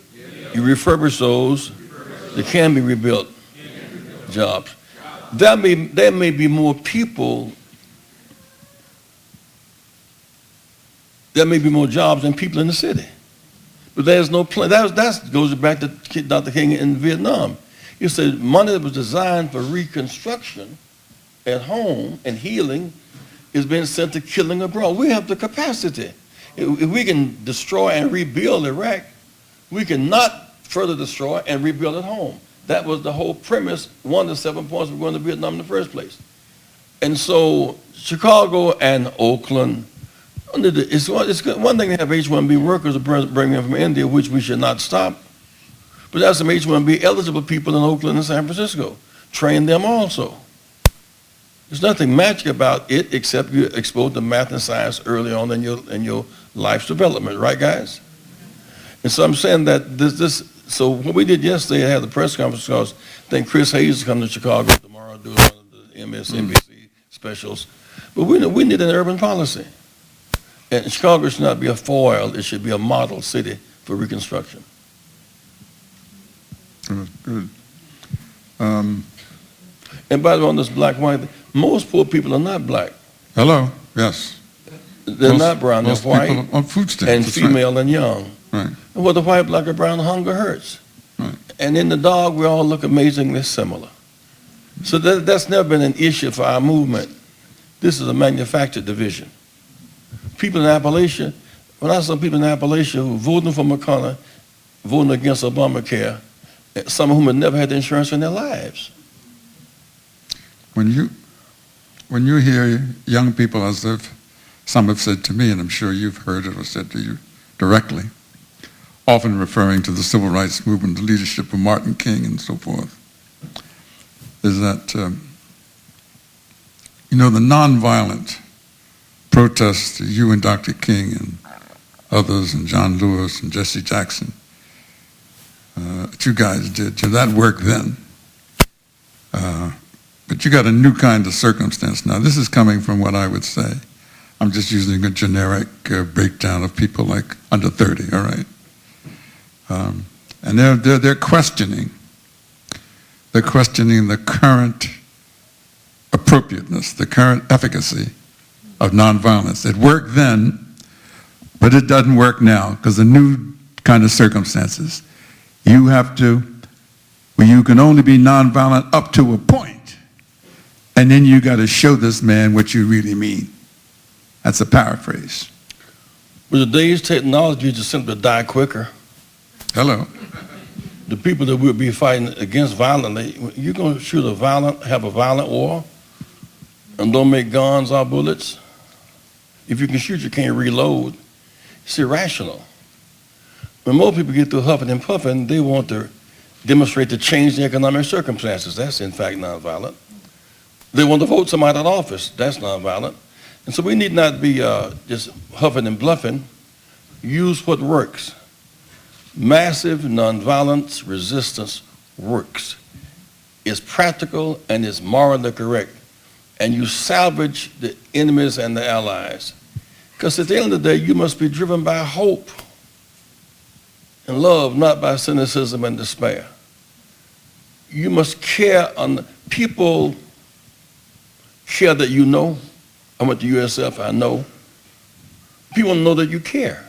you refurbish those that can be rebuilt, jobs. There may be more people, there may be more jobs than people in the city. But there's no plan. That goes back to Dr. King in Vietnam. He said money that was designed for reconstruction at home and healing is being sent to killing abroad. We have the capacity. If we can destroy and rebuild Iraq, we can not further destroy and rebuild at home. That was the whole premise, one of the 7 points of going to Vietnam in the first place. And so Chicago and Oakland, it's one thing to have H-1B workers bring in from India, which we should not stop. But that's some H-1B eligible people in Oakland and San Francisco. Train them also. There's nothing magic about it except you expose the math and science early on in your life's development, right, guys? And so I'm saying that so what we did yesterday, I had the press conference because I think Chris Hayes is coming to Chicago tomorrow doing one of the MSNBC specials. But we need an urban policy. And Chicago should not be a foil, it should be a model city for reconstruction. Good. And by the way, on this black-white, most poor people are not black. Hello, yes. They're not brown, they're white on food stamps, and female and young. Right. And whether white, black, or brown, hunger hurts. Right. And in the dog, we all look amazingly similar. So that's never been an issue for our movement. This is a manufactured division. People in Appalachia, when I saw people in Appalachia who voted for McConnell, voting against Obamacare, some of whom had never had insurance in their lives. When you hear young people, as some have said to me, and I'm sure you've heard it or said to you directly, often referring to the civil rights movement, the leadership of Martin King and so forth, is that, the nonviolent protests that you and Dr. King and others and John Lewis and Jesse Jackson, that you guys did, that worked then. But you got a new kind of circumstance now. This is coming from what I would say. I'm just using a generic breakdown of people like under 30, all right? And they're questioning. They're questioning the current appropriateness, the current efficacy of nonviolence. It worked then, but it doesn't work now because the new kind of circumstances. You can only be nonviolent up to a point, and then you got to show this man what you really mean. That's a paraphrase. With today's technology, just simply die quicker. Hello. The people that we'll be fighting against violently, you're going to have a violent war and don't make guns or bullets. If you can shoot, you can't reload. It's irrational. When most people get through huffing and puffing, they want to demonstrate the change in economic circumstances. That's in fact nonviolent. They want to vote somebody out of office. That's nonviolent. And so we need not be just huffing and bluffing. Use what works. Massive nonviolence resistance works. It's practical and it's morally correct. And you salvage the enemies and the allies. Because at the end of the day, you must be driven by hope and love, not by cynicism and despair. You must care on people. Care that you know. I went to USF, I know. People know that you care.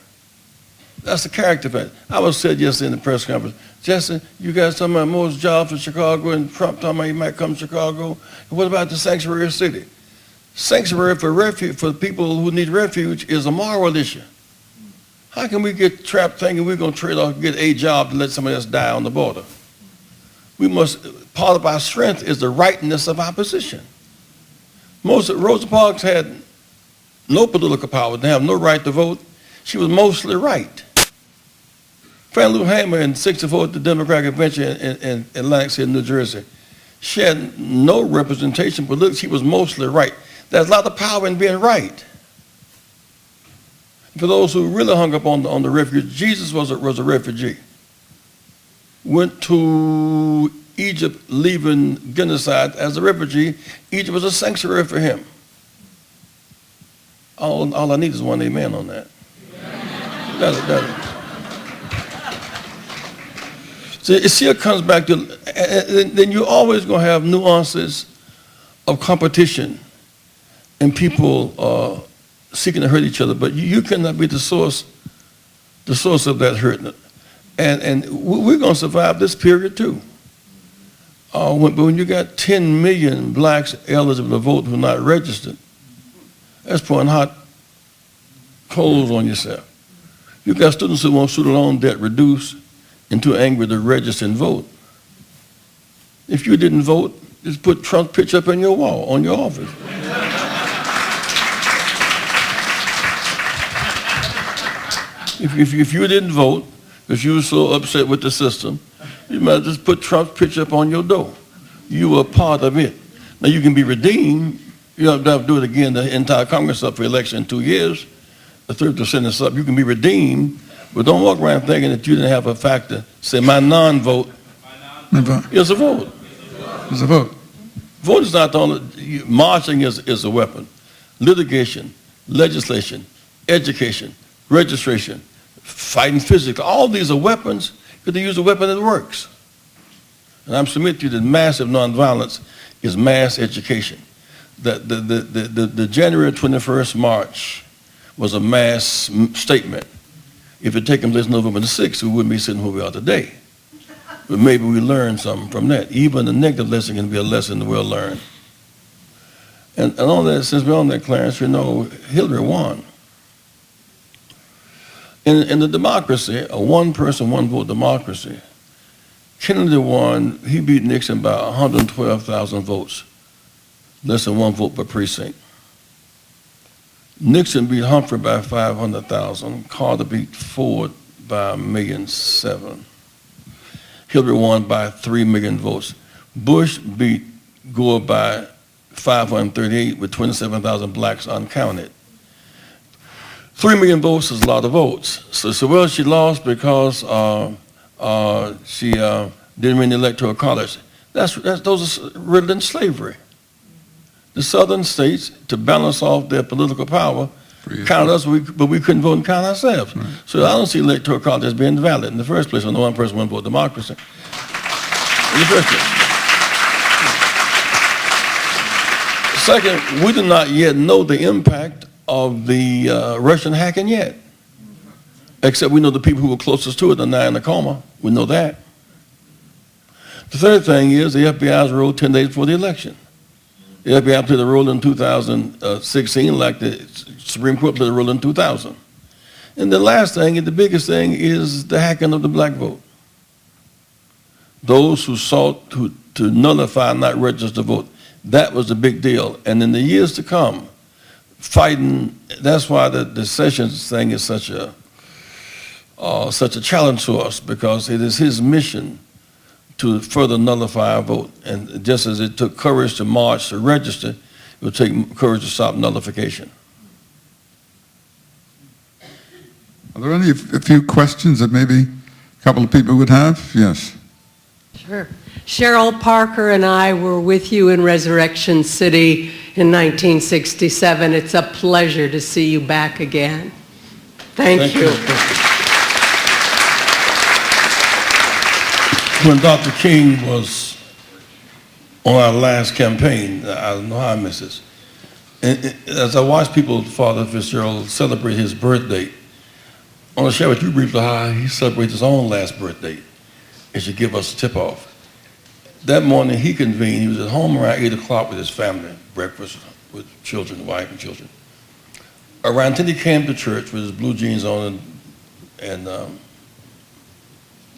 That's the character of it. I was said yesterday in the press conference, Jesse, you guys talking about most jobs in Chicago and Trump talking about he might come to Chicago. And what about the sanctuary city? sanctuary for refuge for people who need refuge is a moral issue. How can we get trapped thinking we're going to trade off, get a job to let somebody else die on the border? Part of our strength is the rightness of our position. Rosa Parks had no political power, didn't have no right to vote. She was mostly right. Fannie Lou Hamer in '64 at the Democratic Convention in Atlantic City, New Jersey, she had no representation politically. She was mostly right. There's a lot of power in being right. For those who really hung up on the refugee, Jesus was a refugee. Went to Egypt leaving genocide as a refugee. Egypt was a sanctuary for him. All I need is one amen on that. So it still comes back to, then you're always going to have nuances of competition and people seeking to hurt each other, but you cannot be the source of that hurt. And we're going to survive this period too. When you got 10 million blacks eligible to vote who are not registered, that's pouring hot coals on yourself. You got students who want student loan debt reduced and too angry to register and vote. If you didn't vote, just put Trump's picture up on your wall, on your office. If you didn't vote, because you were so upset with the system, you might just put Trump's picture up on your door. You were a part of it. Now you can be redeemed. You don't have to do it again, the entire Congress up for election in 2 years. The 30% is up. You can be redeemed, but don't walk around thinking that you didn't have a factor. Say, my non-vote is a vote. It's a vote. Vote is not the only, marching is a weapon. Litigation, legislation, education, registration, fighting physically, all these are weapons, because they use a weapon that works. And I'm submitting to you that massive nonviolence is mass education. The January 21st march was a mass statement. If it had taken place November the 6th, we wouldn't be sitting where we are today. But maybe we learned something from that. Even the negative lesson can be a lesson that we'll learn. And on that, since we're on that, Clarence, you know, Hillary won. In the democracy, a one-person, one-vote democracy, Kennedy won. He beat Nixon by 112,000 votes, less than one vote per precinct. Nixon beat Humphrey by 500,000. Carter beat Ford by 1,700,000. Hillary won by 3 million votes. Bush beat Gore by 538 with 27,000 blacks uncounted. 3 million votes is a lot of votes. So well, she lost because she didn't win the Electoral College. Those are rooted in slavery. The southern states, to balance off their political power, counted us, but we couldn't vote and count ourselves. Right. So I don't see Electoral College as being valid in the first place on the one-person, one-vote democracy. In the first place. Second, we do not yet know the impact of the Russian hacking yet, except we know the people who were closest to it are now in a coma. We know that. The third thing is the FBI's role 10 days before the election. The FBI played a role in 2016 like the Supreme Court played a role in 2000. And the last thing, and the biggest thing, is the hacking of the black vote. Those who sought to nullify, not register vote, that was the big deal. And in the years to come, fighting, that's why the Sessions thing is such a challenge to us, because it is his mission to further nullify our vote. And just as it took courage to march to register, it will take courage to stop nullification. Are there a few questions that maybe a couple of people would have? Yes. Sure. Cheryl Parker and I were with you in Resurrection City in 1967. It's a pleasure to see you back again. Thank you. When Dr. King was on our last campaign, I don't know how I missed this. And as I watched people, Father Fitzgerald, celebrate his birthday, I want to share with you briefly how he celebrated his own last birthday. It should give us a tip-off. That morning he convened, he was at home around 8 o'clock with his family, breakfast, with children, wife and children. Around till he came to church with his blue jeans on and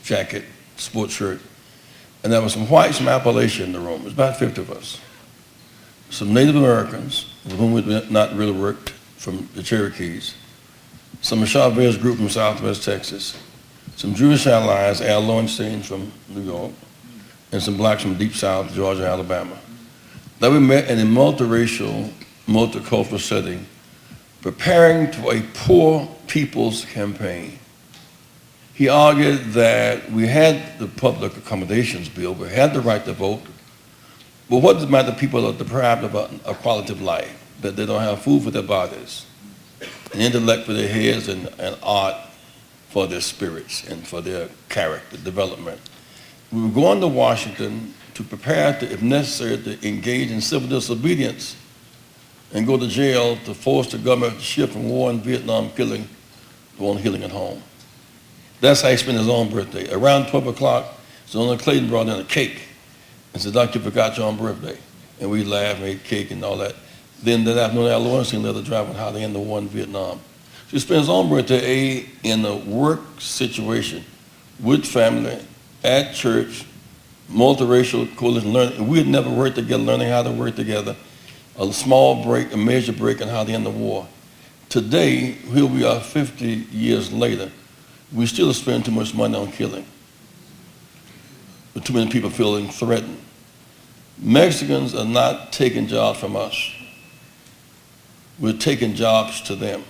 jacket, sports shirt, and there was some whites from Appalachia in the room. It was about 50 of us. Some Native Americans, with whom we'd not really worked, from the Cherokees, some of Chavez group from Southwest Texas, some Jewish allies, Al Lowenstein from New York, and some blacks from Deep South, Georgia, Alabama. That we met in a multiracial, multicultural setting, preparing for a poor people's campaign. He argued that we had the public accommodations bill, we had the right to vote, but what does it matter? People are deprived of a quality of life, that they don't have food for their bodies, and intellect for their heads, and art for their spirits and for their character development. We were going to Washington to prepare to, if necessary, to engage in civil disobedience and go to jail to force the government to shift from war in Vietnam killing to on healing at home. That's how he spent his own birthday. Around 12 o'clock, Zona Clayton brought in a cake and said, "Doc, you forgot your own birthday." And we laughed and ate cake and all that. Then that afternoon, Al Lowenstein let her drive on how they ended the war in Vietnam. So he spent his own birthday in a work situation with family, at church, multiracial coalition learning. We had never worked together, learning how to work together. A small break, a major break in how to end the war. Today, here we are 50 years later, we still spend too much money on killing. With too many people feeling threatened. Mexicans are not taking jobs from us. We're taking jobs to them,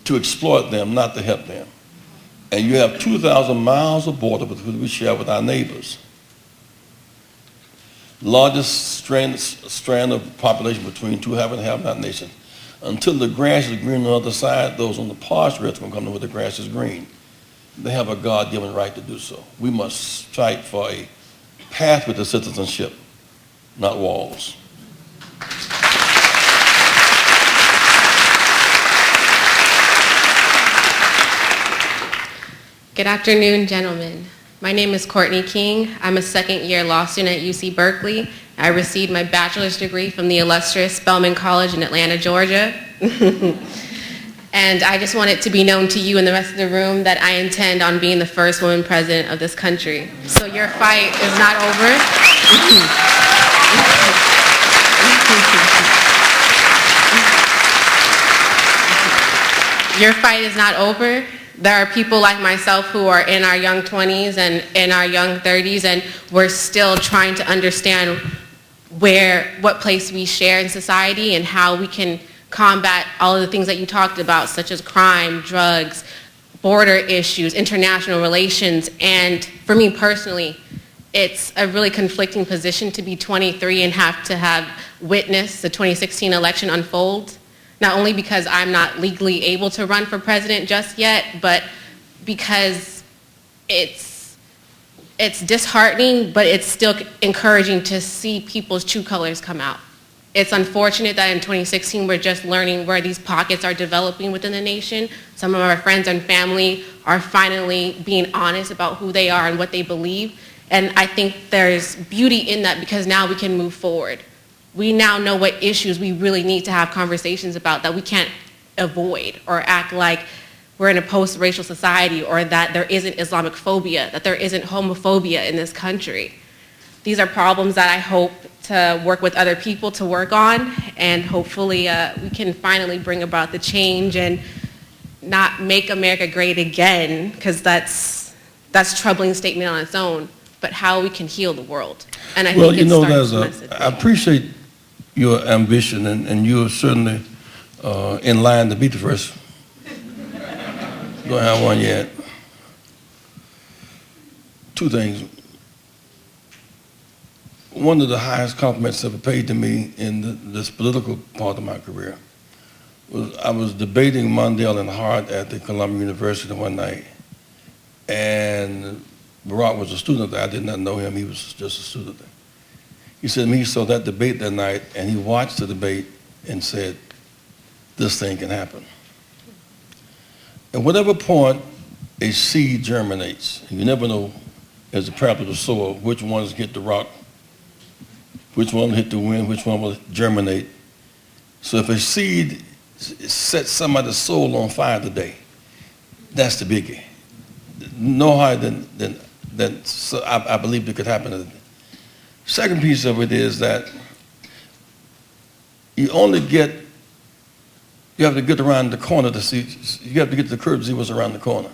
to exploit them, not to help them. And you have 2,000 miles of border which we share with our neighbors. Largest strand of population between two have and have-not nations. Until the grass is green on the other side, those on the parched earth will come to where the grass is green. They have a God-given right to do so. We must fight for a pathway to citizenship, not walls. Good afternoon, gentlemen. My name is Courtney King. I'm a second-year law student at UC Berkeley. I received my bachelor's degree from the illustrious Spelman College in Atlanta, Georgia. And I just want it to be known to you and the rest of the room that I intend on being the first woman president of this country. So your fight is not over. Your fight is not over. There are people like myself who are in our young 20s and in our young 30s, and we're still trying to understand what place we share in society and how we can combat all of the things that you talked about, such as crime, drugs, border issues, international relations. And for me personally, it's a really conflicting position to be 23 and have to have witnessed the 2016 election unfold. Not only because I'm not legally able to run for president just yet, but because it's disheartening, but it's still encouraging to see people's true colors come out. It's unfortunate that in 2016 we're just learning where these pockets are developing within the nation. Some of our friends and family are finally being honest about who they are and what they believe. And I think there's beauty in that because now we can move forward. We now know what issues we really need to have conversations about that we can't avoid or act like we're in a post-racial society or that there isn't Islamic phobia, that there isn't homophobia in this country. These are problems that I hope to work with other people to work on, and hopefully we can finally bring about the change and not make America great again, because that's a troubling statement on its own, but how we can heal the world. And I well, think you know, I appreciate your ambition, and you're certainly in line to be the first. Don't have one yet. Two things. One of the highest compliments ever paid to me in this political part of my career was I was debating Mondale and Hart at the Columbia University one night, and Barack was a student there. I did not know him. He was just a student there. He said to me, he saw that debate that night, and he watched the debate and said, this thing can happen. At whatever point a seed germinates, you never know, as a parable of the soil, which ones get the rock, which one will hit the wind, which one will germinate, So if a seed sets somebody's soul on fire today, that's the biggie. No higher than so I believe it could happen. Second piece of it is that you have to get around the corner to see, you have to get to the curb to see what's around the corner.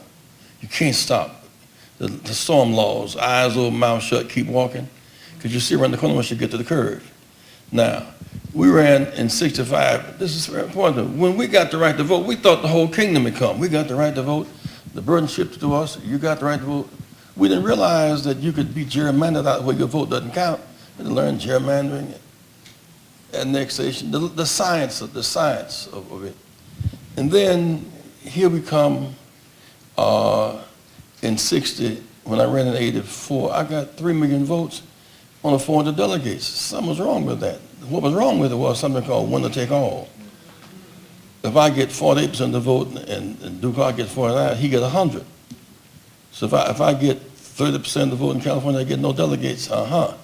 You can't stop. The storm laws, eyes open, mouth shut, keep walking, because you see around the corner once you get to the curve. Now, we ran in 65. This is very important. When we got the right to vote, we thought the whole kingdom had come. We got the right to vote. The burden shifted to us. You got the right to vote. We didn't realize that you could be gerrymandered out where your vote doesn't count. We had to learn gerrymandering, annexation, the science of it. And then here we come in 60, when I ran in 84, I got 3 million votes on the 400 delegates. Something was wrong with that. What was wrong with it was something called winner take all. If I get 48% of the vote and Duke gets 49, he gets 100. So if I get 30% of the vote in California, I get no delegates. So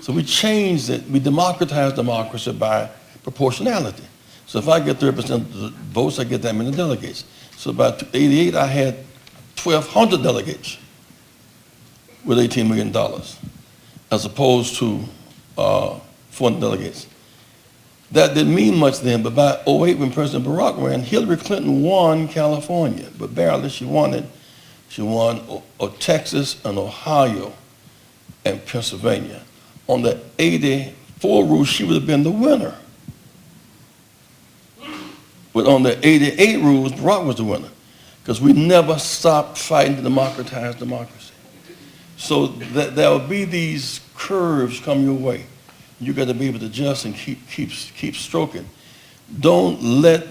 we changed it. We democratized democracy by proportionality. So if I get 30% of the votes, I get that many delegates. So by 88, I had 1,200 delegates with $18 million, as opposed to 400 delegates. That didn't mean much then, but by 08, when President Barack ran, Hillary Clinton won California, but barely. She won Texas and Ohio and Pennsylvania. On the 84 rules, she would have been the winner. But on the 88 rules, Barack was the winner, because we never stopped fighting to democratize democracy. So there will be these curves come your way. You got to be able to adjust and keep stroking. Don't let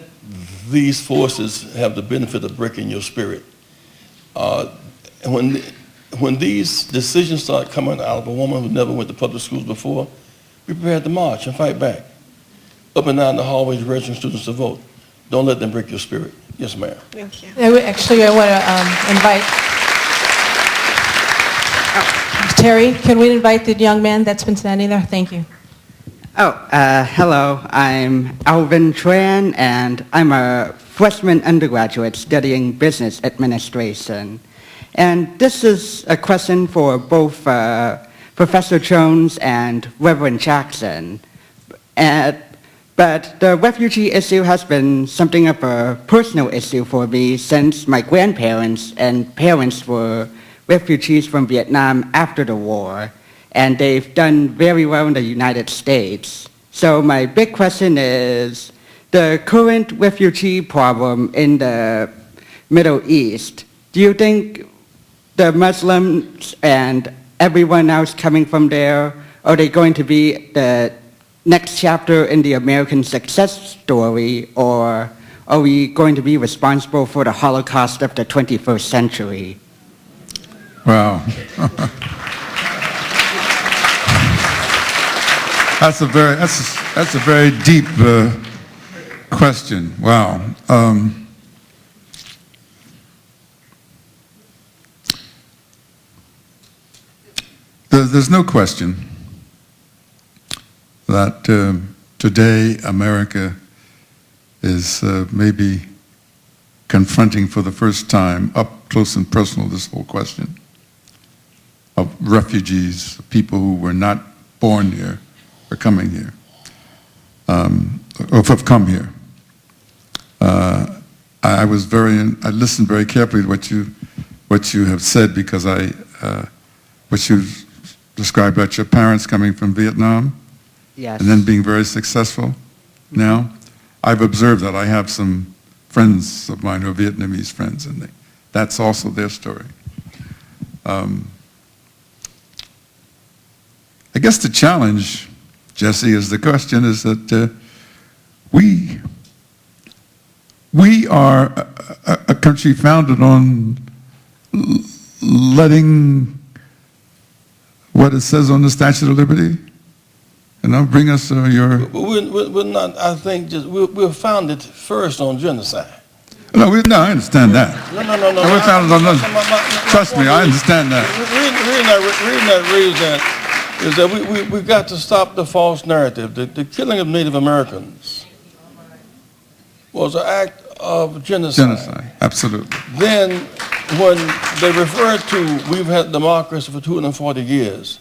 these forces have the benefit of breaking your spirit. And when these decisions start coming out of a woman who never went to public schools before, be prepared to march and fight back. Up and down the hallways, registering students to vote. Don't let them break your spirit. Yes, ma'am. Thank you. Actually, I want to invite Terry. Can we invite the young man that's been standing there? Thank you. Hello. I'm Alvin Tran, and I'm a freshman undergraduate studying business administration. And this is a question for both Professor Jones and Reverend Jackson. But the refugee issue has been something of a personal issue for me since my grandparents and parents were refugees from Vietnam after the war, and they've done very well in the United States. So my big question is, the current refugee problem in the Middle East, do you think the Muslims and everyone else coming from there, are they going to be the next chapter in the American success story, or are we going to be responsible for the Holocaust of the 21st century? Wow. That's a very deep question. Wow. There's no question that today America is maybe confronting for the first time, up close and personal, this whole question of refugees, people who were not born here or coming here, or have come here. I listened very carefully to what you have said, because what you described about your parents coming from Vietnam. Yes. And then being very successful now. I've observed that. I have some friends of mine who are Vietnamese friends, and that's also their story. I guess the challenge, Jesse, is the question is that we are a country founded on letting what it says on the Statute of Liberty, bring us your... We're not, I think, we're founded first on genocide. No, I understand that. No. We're founded on trust me, I understand that. The reason that is that we've got to stop the false narrative. The killing of Native Americans was an act of genocide. Genocide, absolutely. Then, when they refer to, we've had democracy for 240 years.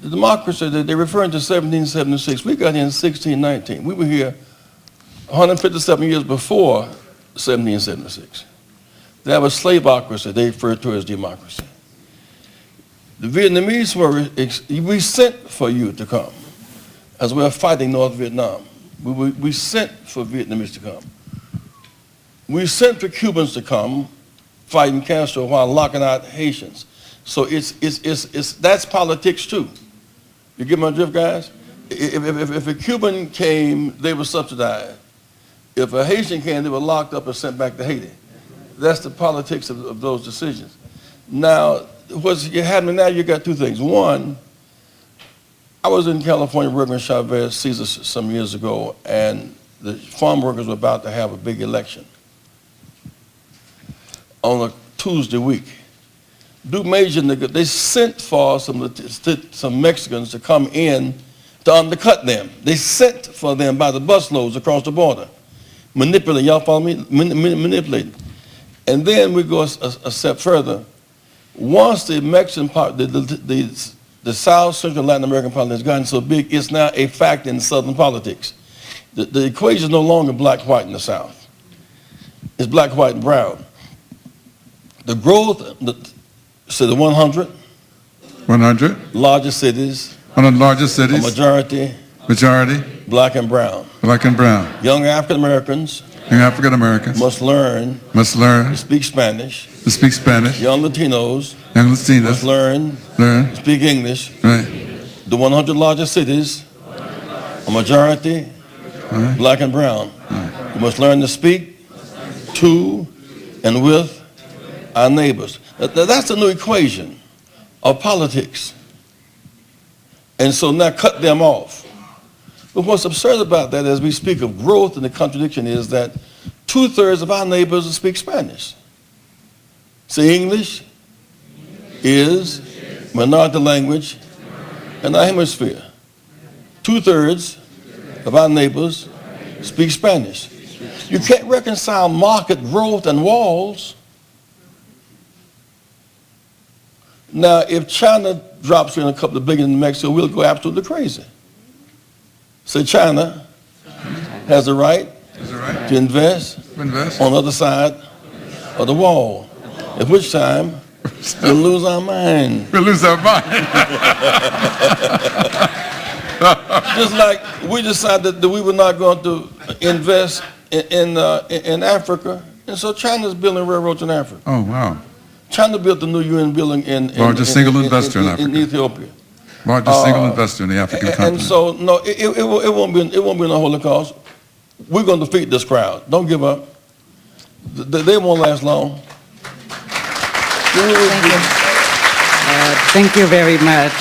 The democracy, they refer to 1776. We got here in 1619. We were here 157 years before 1776. That was slaveocracy. They referred to as democracy. The Vietnamese we sent for you to come, as we are fighting North Vietnam. We sent for Vietnamese to come. We sent for Cubans to come, fighting Castro while locking out Haitians. So that's politics too. You get my drift, guys? If a Cuban came, they were subsidized. If a Haitian came, they were locked up and sent back to Haiti. That's the politics of those decisions. Now, what's happening now, you got two things. One, I was in California working with Chavez Cesar some years ago, and the farm workers were about to have a big election on a Tuesday week. Duke Major, they sent for some Mexicans to come in to undercut them. They sent for them by the busloads across the border. Manipulating, y'all follow me? Manipulating. And then we go a step further. Once the Mexican part, the South Central Latin American politics has gotten so big, it's now a fact in Southern politics. The equation is no longer black-white in the South. It's black, white, and brown. The growth, so the 100 largest cities, 100 largest cities, a majority black and brown. Young African Americans must learn to speak Spanish. Young Latinos must learn to speak English. Right. The 100 largest cities, a majority black and brown. We must learn to speak to and with our neighbors. That's the new equation of politics. And so now cut them off. But what's absurd about that, as we speak of growth, and the contradiction is that 2/3 of our neighbors speak Spanish. See, English is minority language in our hemisphere. 2/3 of our neighbors speak Spanish. You can't reconcile market growth and walls. Now, if China drops in a couple of billion in Mexico, we'll go absolutely crazy. So China has the right to invest on the other side of the wall, at which time we'll lose our mind. We'll lose our mind. Just like we decided that we were not going to invest in Africa, and so China's building railroads in Africa. Oh, wow. China built the new UN building in single investor in Africa. In Ethiopia. Largest single investor in the African continent. And so, no, it won't be no Holocaust. We're going to defeat this crowd. Don't give up. They won't last long. Thank you. Thank you very much.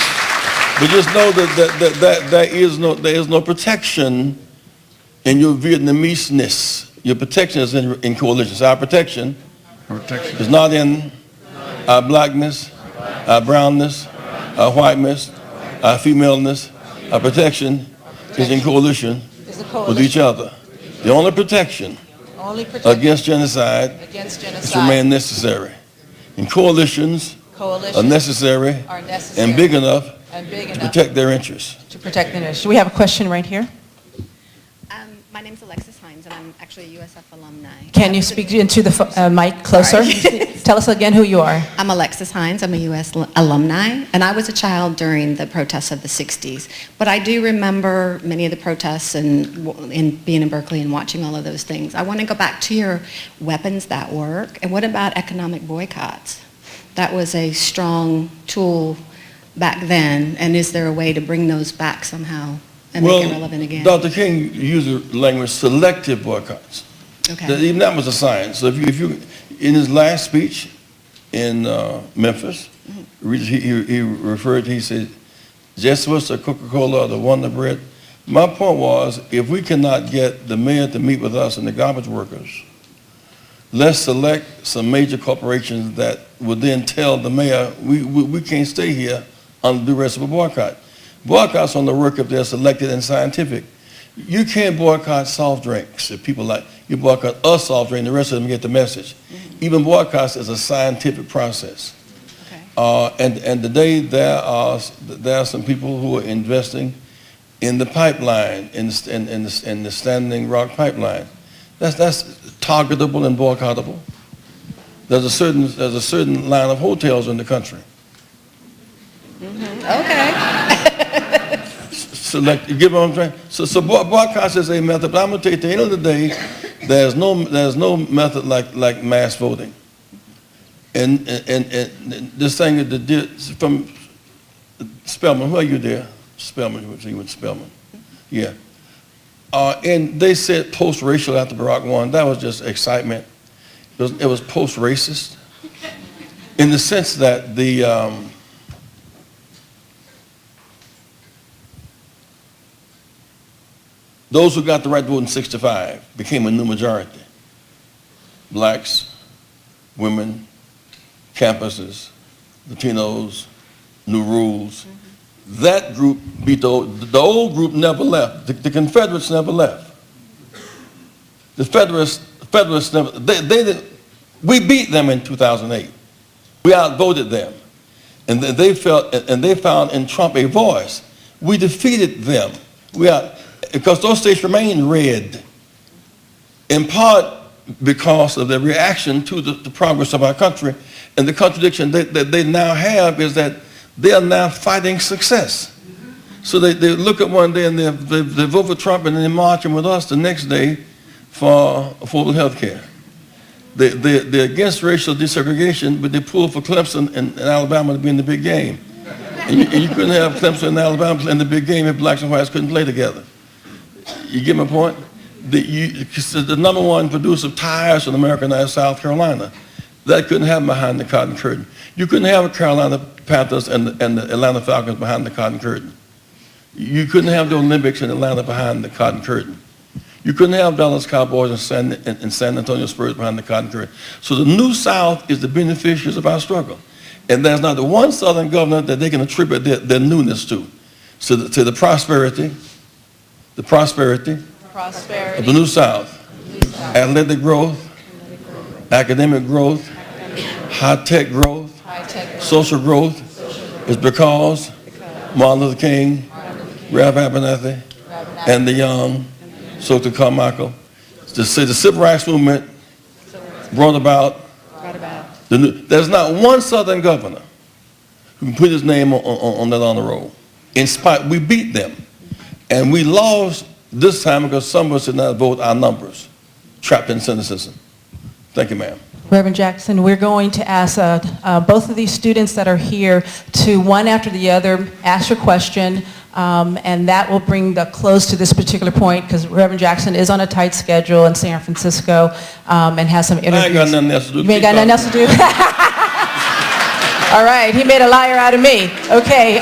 But just know that there is no protection in your Vietnamese-ness. Your protection is in coalitions. Our protection is not in our blackness, our brownness, our whiteness, our femaleness. Our protection is in coalition with each other. The only protection against genocide is to remain necessary. And coalitions are necessary and big enough to protect their interests. Do we have a question right here? My name's Alexis Hines, and I'm actually a USF alumni. Can you speak into the mic closer? Tell us again who you are. I'm Alexis Hines. I'm a US alumni, and I was a child during the protests of the 60s. But I do remember many of the protests and being in Berkeley and watching all of those things. I want to go back to your weapons that work. And what about economic boycotts? That was a strong tool back then, and is there a way to bring those back somehow? And make it relevant again. Dr. King used the language selective boycotts. Okay. Even that was a science. So if you in his last speech in Memphis, he referred to, he said, just was the Coca-Cola or the Wonder Bread. My point was, if we cannot get the mayor to meet with us and the garbage workers, let's select some major corporations that would then tell the mayor, we can't stay here under the rest of a boycott. Boycotts on the work if they're selected and scientific. You can't boycott soft drinks. If people like, you boycott a soft drink, the rest of them get the message. Even boycotts is a scientific process. And today there are some people who are investing in the pipeline, in the Standing Rock pipeline. That's targetable and boycottable. There's a certain line of hotels in the country. Okay. So like, you get what I'm saying? So boycotts is a method, but I'm gonna tell you, at the end of the day, there's no method like mass voting. And this thing from Spelman, who are you there? Spelman, you went to Spelman. Yeah. And they said post-racial after Barack won. That was just excitement. It was post-racist in the sense that those who got the right to vote in 65 became a new majority. Blacks, women, campuses, Latinos, new rules. That group beat the old group never left. The Confederates never left. The Federalists never, we beat them in 2008. We outvoted them. And they found in Trump a voice. We defeated them. Because those states remain red, in part because of the reaction to the progress of our country. And the contradiction that they now have is that they are now fighting success. So they look at one day and they vote for Trump and then they're marching with us the next day for affordable health care. They're against racial desegregation, but they pull for Clemson and Alabama to be in the big game. And you couldn't have Clemson and Alabama in the big game if blacks and whites couldn't play together. You get my point? The number one producer of tires in America now is South Carolina. That couldn't happen behind the cotton curtain. You couldn't have the Carolina Panthers and the Atlanta Falcons behind the cotton curtain. You couldn't have the Olympics in Atlanta behind the cotton curtain. You couldn't have Dallas Cowboys and San Antonio Spurs behind the cotton curtain. So the New South is the beneficiaries of our struggle. And there's not the one Southern governor that they can attribute their newness to. So to the prosperity of the New South. Athletic growth, academic growth, high-tech growth, social growth is because Martin Luther King, Rev. Abernathy, and the young, Dr. Carmichael. To say the civil rights movement brought about there's not one Southern governor who can put his name on that honor roll. In spite, we beat them. And we lost this time because some of us did not vote our numbers, trapped in cynicism. Thank you, ma'am. Reverend Jackson, we're going to ask both of these students that are here to, one after the other, ask your question, and that will bring the close to this particular point because Reverend Jackson is on a tight schedule in San Francisco and has some interviews. I ain't got nothing else to do. You ain't got nothing else to do? All right, he made a liar out of me. Okay,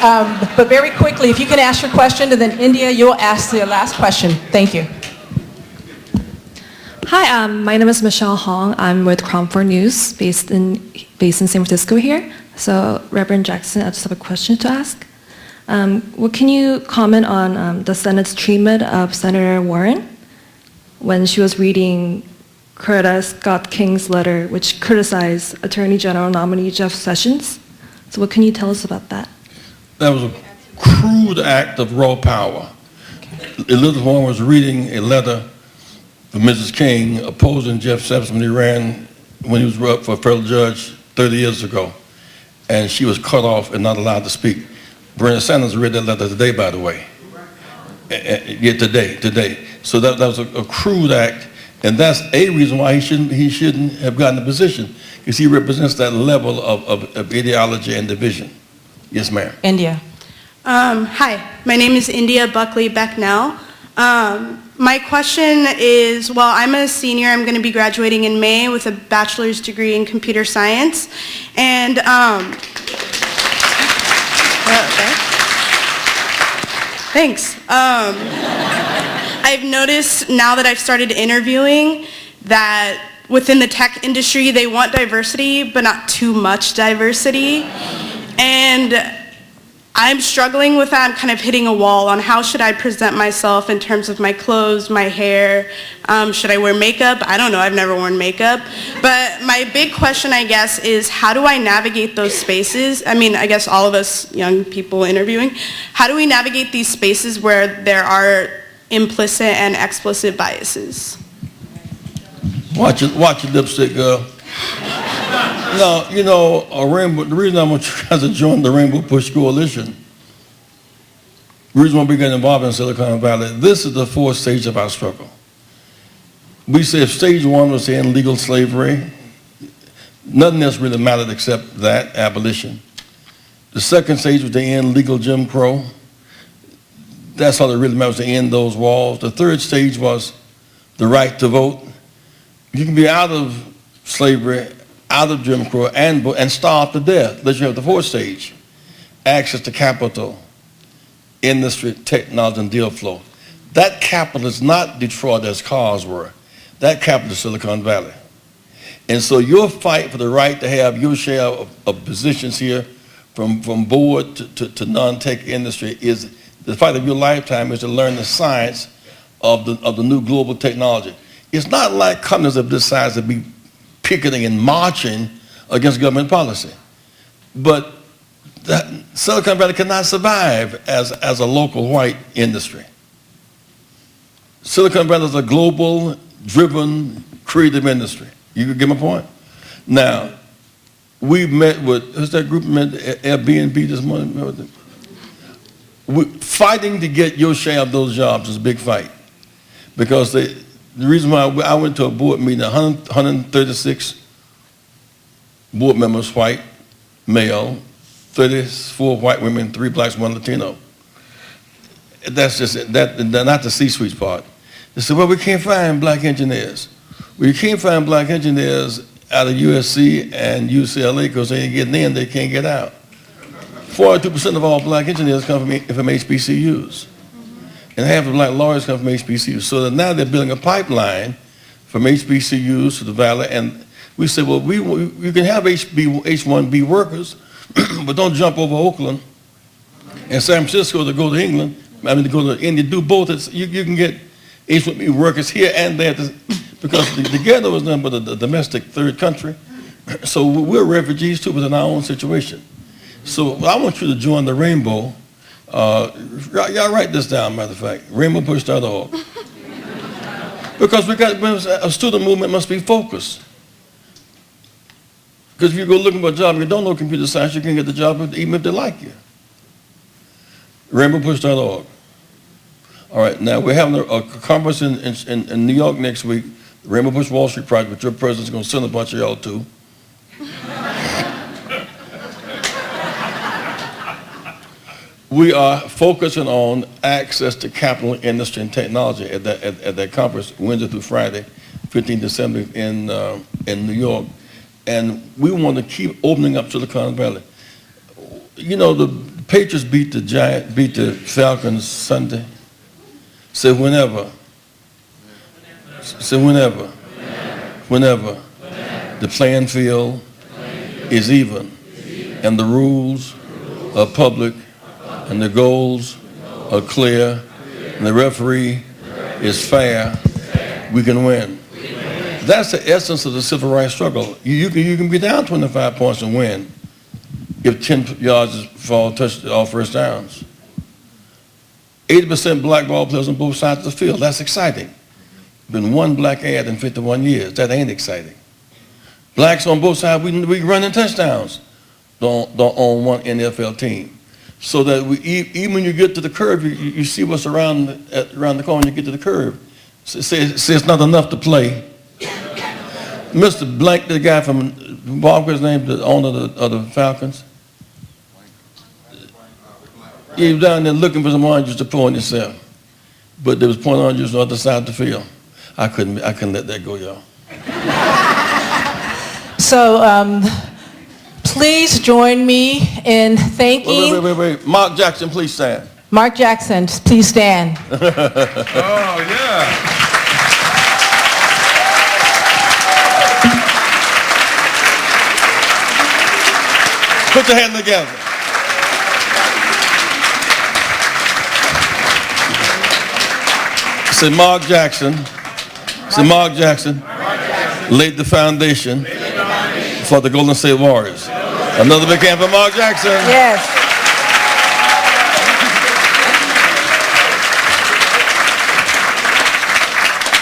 but very quickly, if you can ask your question, and then India, you'll ask the last question. Thank you. Hi, my name is Michelle Hong. I'm with Cromford News, based in San Francisco here. So, Reverend Jackson, I just have a question to ask. What can you comment on the Senate's treatment of Senator Warren when she was reading Coretta Scott King's letter, which criticized Attorney General nominee Jeff Sessions? So what can you tell us about that? That was a crude act of raw power. Elizabeth Warren was reading a letter from Mrs. King opposing Jeff Sessions when he was up for a federal judge 30 years ago. And she was cut off and not allowed to speak. Bernie Sanders read that letter today, by the way. Yeah, today. So that was a crude act. And that's a reason why he shouldn't have gotten the position, because he represents that level of ideology and division. Yes, ma'am. India. Hi, my name is India Buckley Becknell. My question is, well, I'm a senior. I'm going to be graduating in May with a bachelor's degree in computer science. And thanks. I've noticed now that I've started interviewing that within the tech industry, they want diversity, but not too much diversity. And I'm struggling with that. I'm kind of hitting a wall on how should I present myself in terms of my clothes, my hair. Should I wear makeup? I don't know. I've never worn makeup. But my big question, I guess, is how do I navigate those spaces? I mean, I guess all of us young people interviewing, how do we navigate these spaces where there are implicit and explicit biases? Watch your lipstick, girl. No, you know, the reason I want you guys to join the Rainbow Push Coalition, the reason why we get involved in Silicon Valley, this is the fourth stage of our struggle. We say if stage one was to end legal slavery, nothing else really mattered except that, abolition. The second stage was to end legal Jim Crow. That's all that really matters, to end those walls. The third stage was the right to vote. You can be out of slavery, out of Jim Crow, and starve to death. Unless you have the fourth stage, access to capital, industry, technology, and deal flow. That capital is not Detroit as cars were. That capital is Silicon Valley. And so your fight for the right to have your share of positions here, from board to non-tech industry, is the fight of your lifetime, is to learn the science of the new global technology. It's not like companies of this size to be picketing and marching against government policy. But Silicon Valley cannot survive as a local white industry. Silicon Valley is a global, driven, creative industry. You get my point? Now, we met with, who's that group met at Airbnb this morning? Fighting to get your share of those jobs is a big fight. Because the reason why I went to a board meeting, 136 board members, white, male, 34 white women, 3 blacks, 1 Latino. That's just it. Not the C-suite part. They said, well, we can't find black engineers. Well, you can't find black engineers out of USC and UCLA because they ain't getting in, they can't get out. 42% of all black engineers come from HBCUs. And half of black lawyers come from HBCUs. So that now they're building a pipeline from HBCUs to the Valley. And we said, well, you can have H-1B workers, but don't jump over Oakland and San Francisco to go to England. I mean, to go to India. Do both. You can get H-1B workers here and there because the ghetto is nothing but a domestic third country. So we're refugees too within our own situation. So I want you to join the Rainbow. Y'all write this down, matter of fact, rainbowpush.org. Because a student movement must be focused. Because if you go looking for a job and you don't know computer science, you can get the job even if they like you. Rainbowpush.org. All right, now we're having a conference in New York next week, the Rainbow Push Wall Street Project, which your president's going to send a bunch of y'all to. We are focusing on access to capital, industry, and technology at that conference, Wednesday through Friday, 15th December in New York. And we want to keep opening up Silicon Valley. You know, the Patriots beat the Falcons Sunday. Say whenever. Say whenever. Whenever. The playing field is even. And the rules are public. And the goals are clear, and the referee is fair, we can win. That's the essence of the civil rights struggle. You can be down 25 points and win if 10 yards fall off first downs. 80% black ball players on both sides of the field. That's exciting. Been one black ad in 51 years. That ain't exciting. Blacks on both sides, we running touchdowns. Don't own one NFL team. So that even when you get to the curve, you see what's around the corner. You get to the curve. Say it's not enough to play. Mr. Blank, the guy from Walker's name, the owner of the Falcons. He was down there looking for some oranges to pour on himself, but there was point oranges on the other side of the field. I couldn't let that go, y'all. So. Please join me in thanking... Wait. Mark Jackson, please stand. Mark Jackson, please stand. Oh, yeah. Put your hands together. Said Mark Jackson laid the foundation for the Golden State Warriors. Another big hand for Mark Jackson. Yes.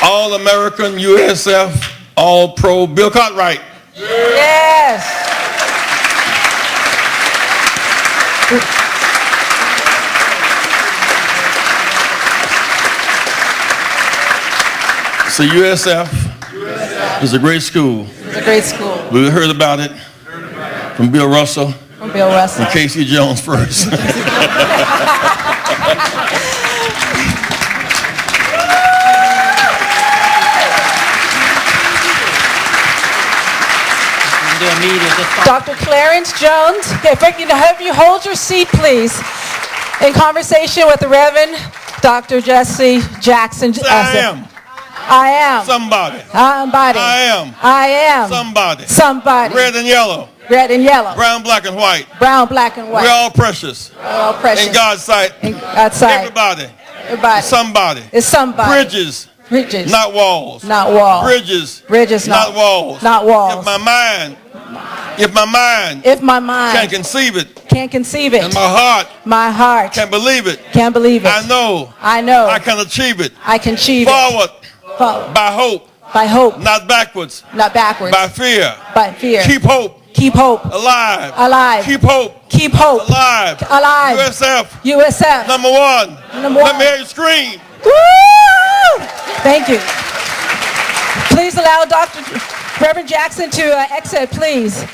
All-American, USF, All-Pro, Bill Cartwright. Yes. So USF is a great school. It's a great school. We heard about it from Bill Russell From Bill Russell. and Casey Jones first. Dr. Clarence Jones, okay, if I can have you hold your seat, please, in conversation with the Reverend Dr. Jesse Jackson. I am. I am. Somebody. Somebody. I am. I am. Somebody. Somebody. Red and yellow. Red and yellow. Brown, black, and white. Brown, black, and white. We're all precious. We're all precious. In God's sight. In God's sight. Everybody. Everybody. Somebody. It's somebody. Bridges. Bridges. Not walls. Not walls. Bridges. Bridges. Not walls. Not walls. If my mind can't conceive it, can't conceive it, and my heart can't believe it, I know I can achieve it. I can achieve Forward. Forward. By hope, not backwards, by fear, keep hope alive, keep hope alive, USF number one. Let me hear you scream. Woo! Thank you. Please allow Reverend Jackson to exit, please.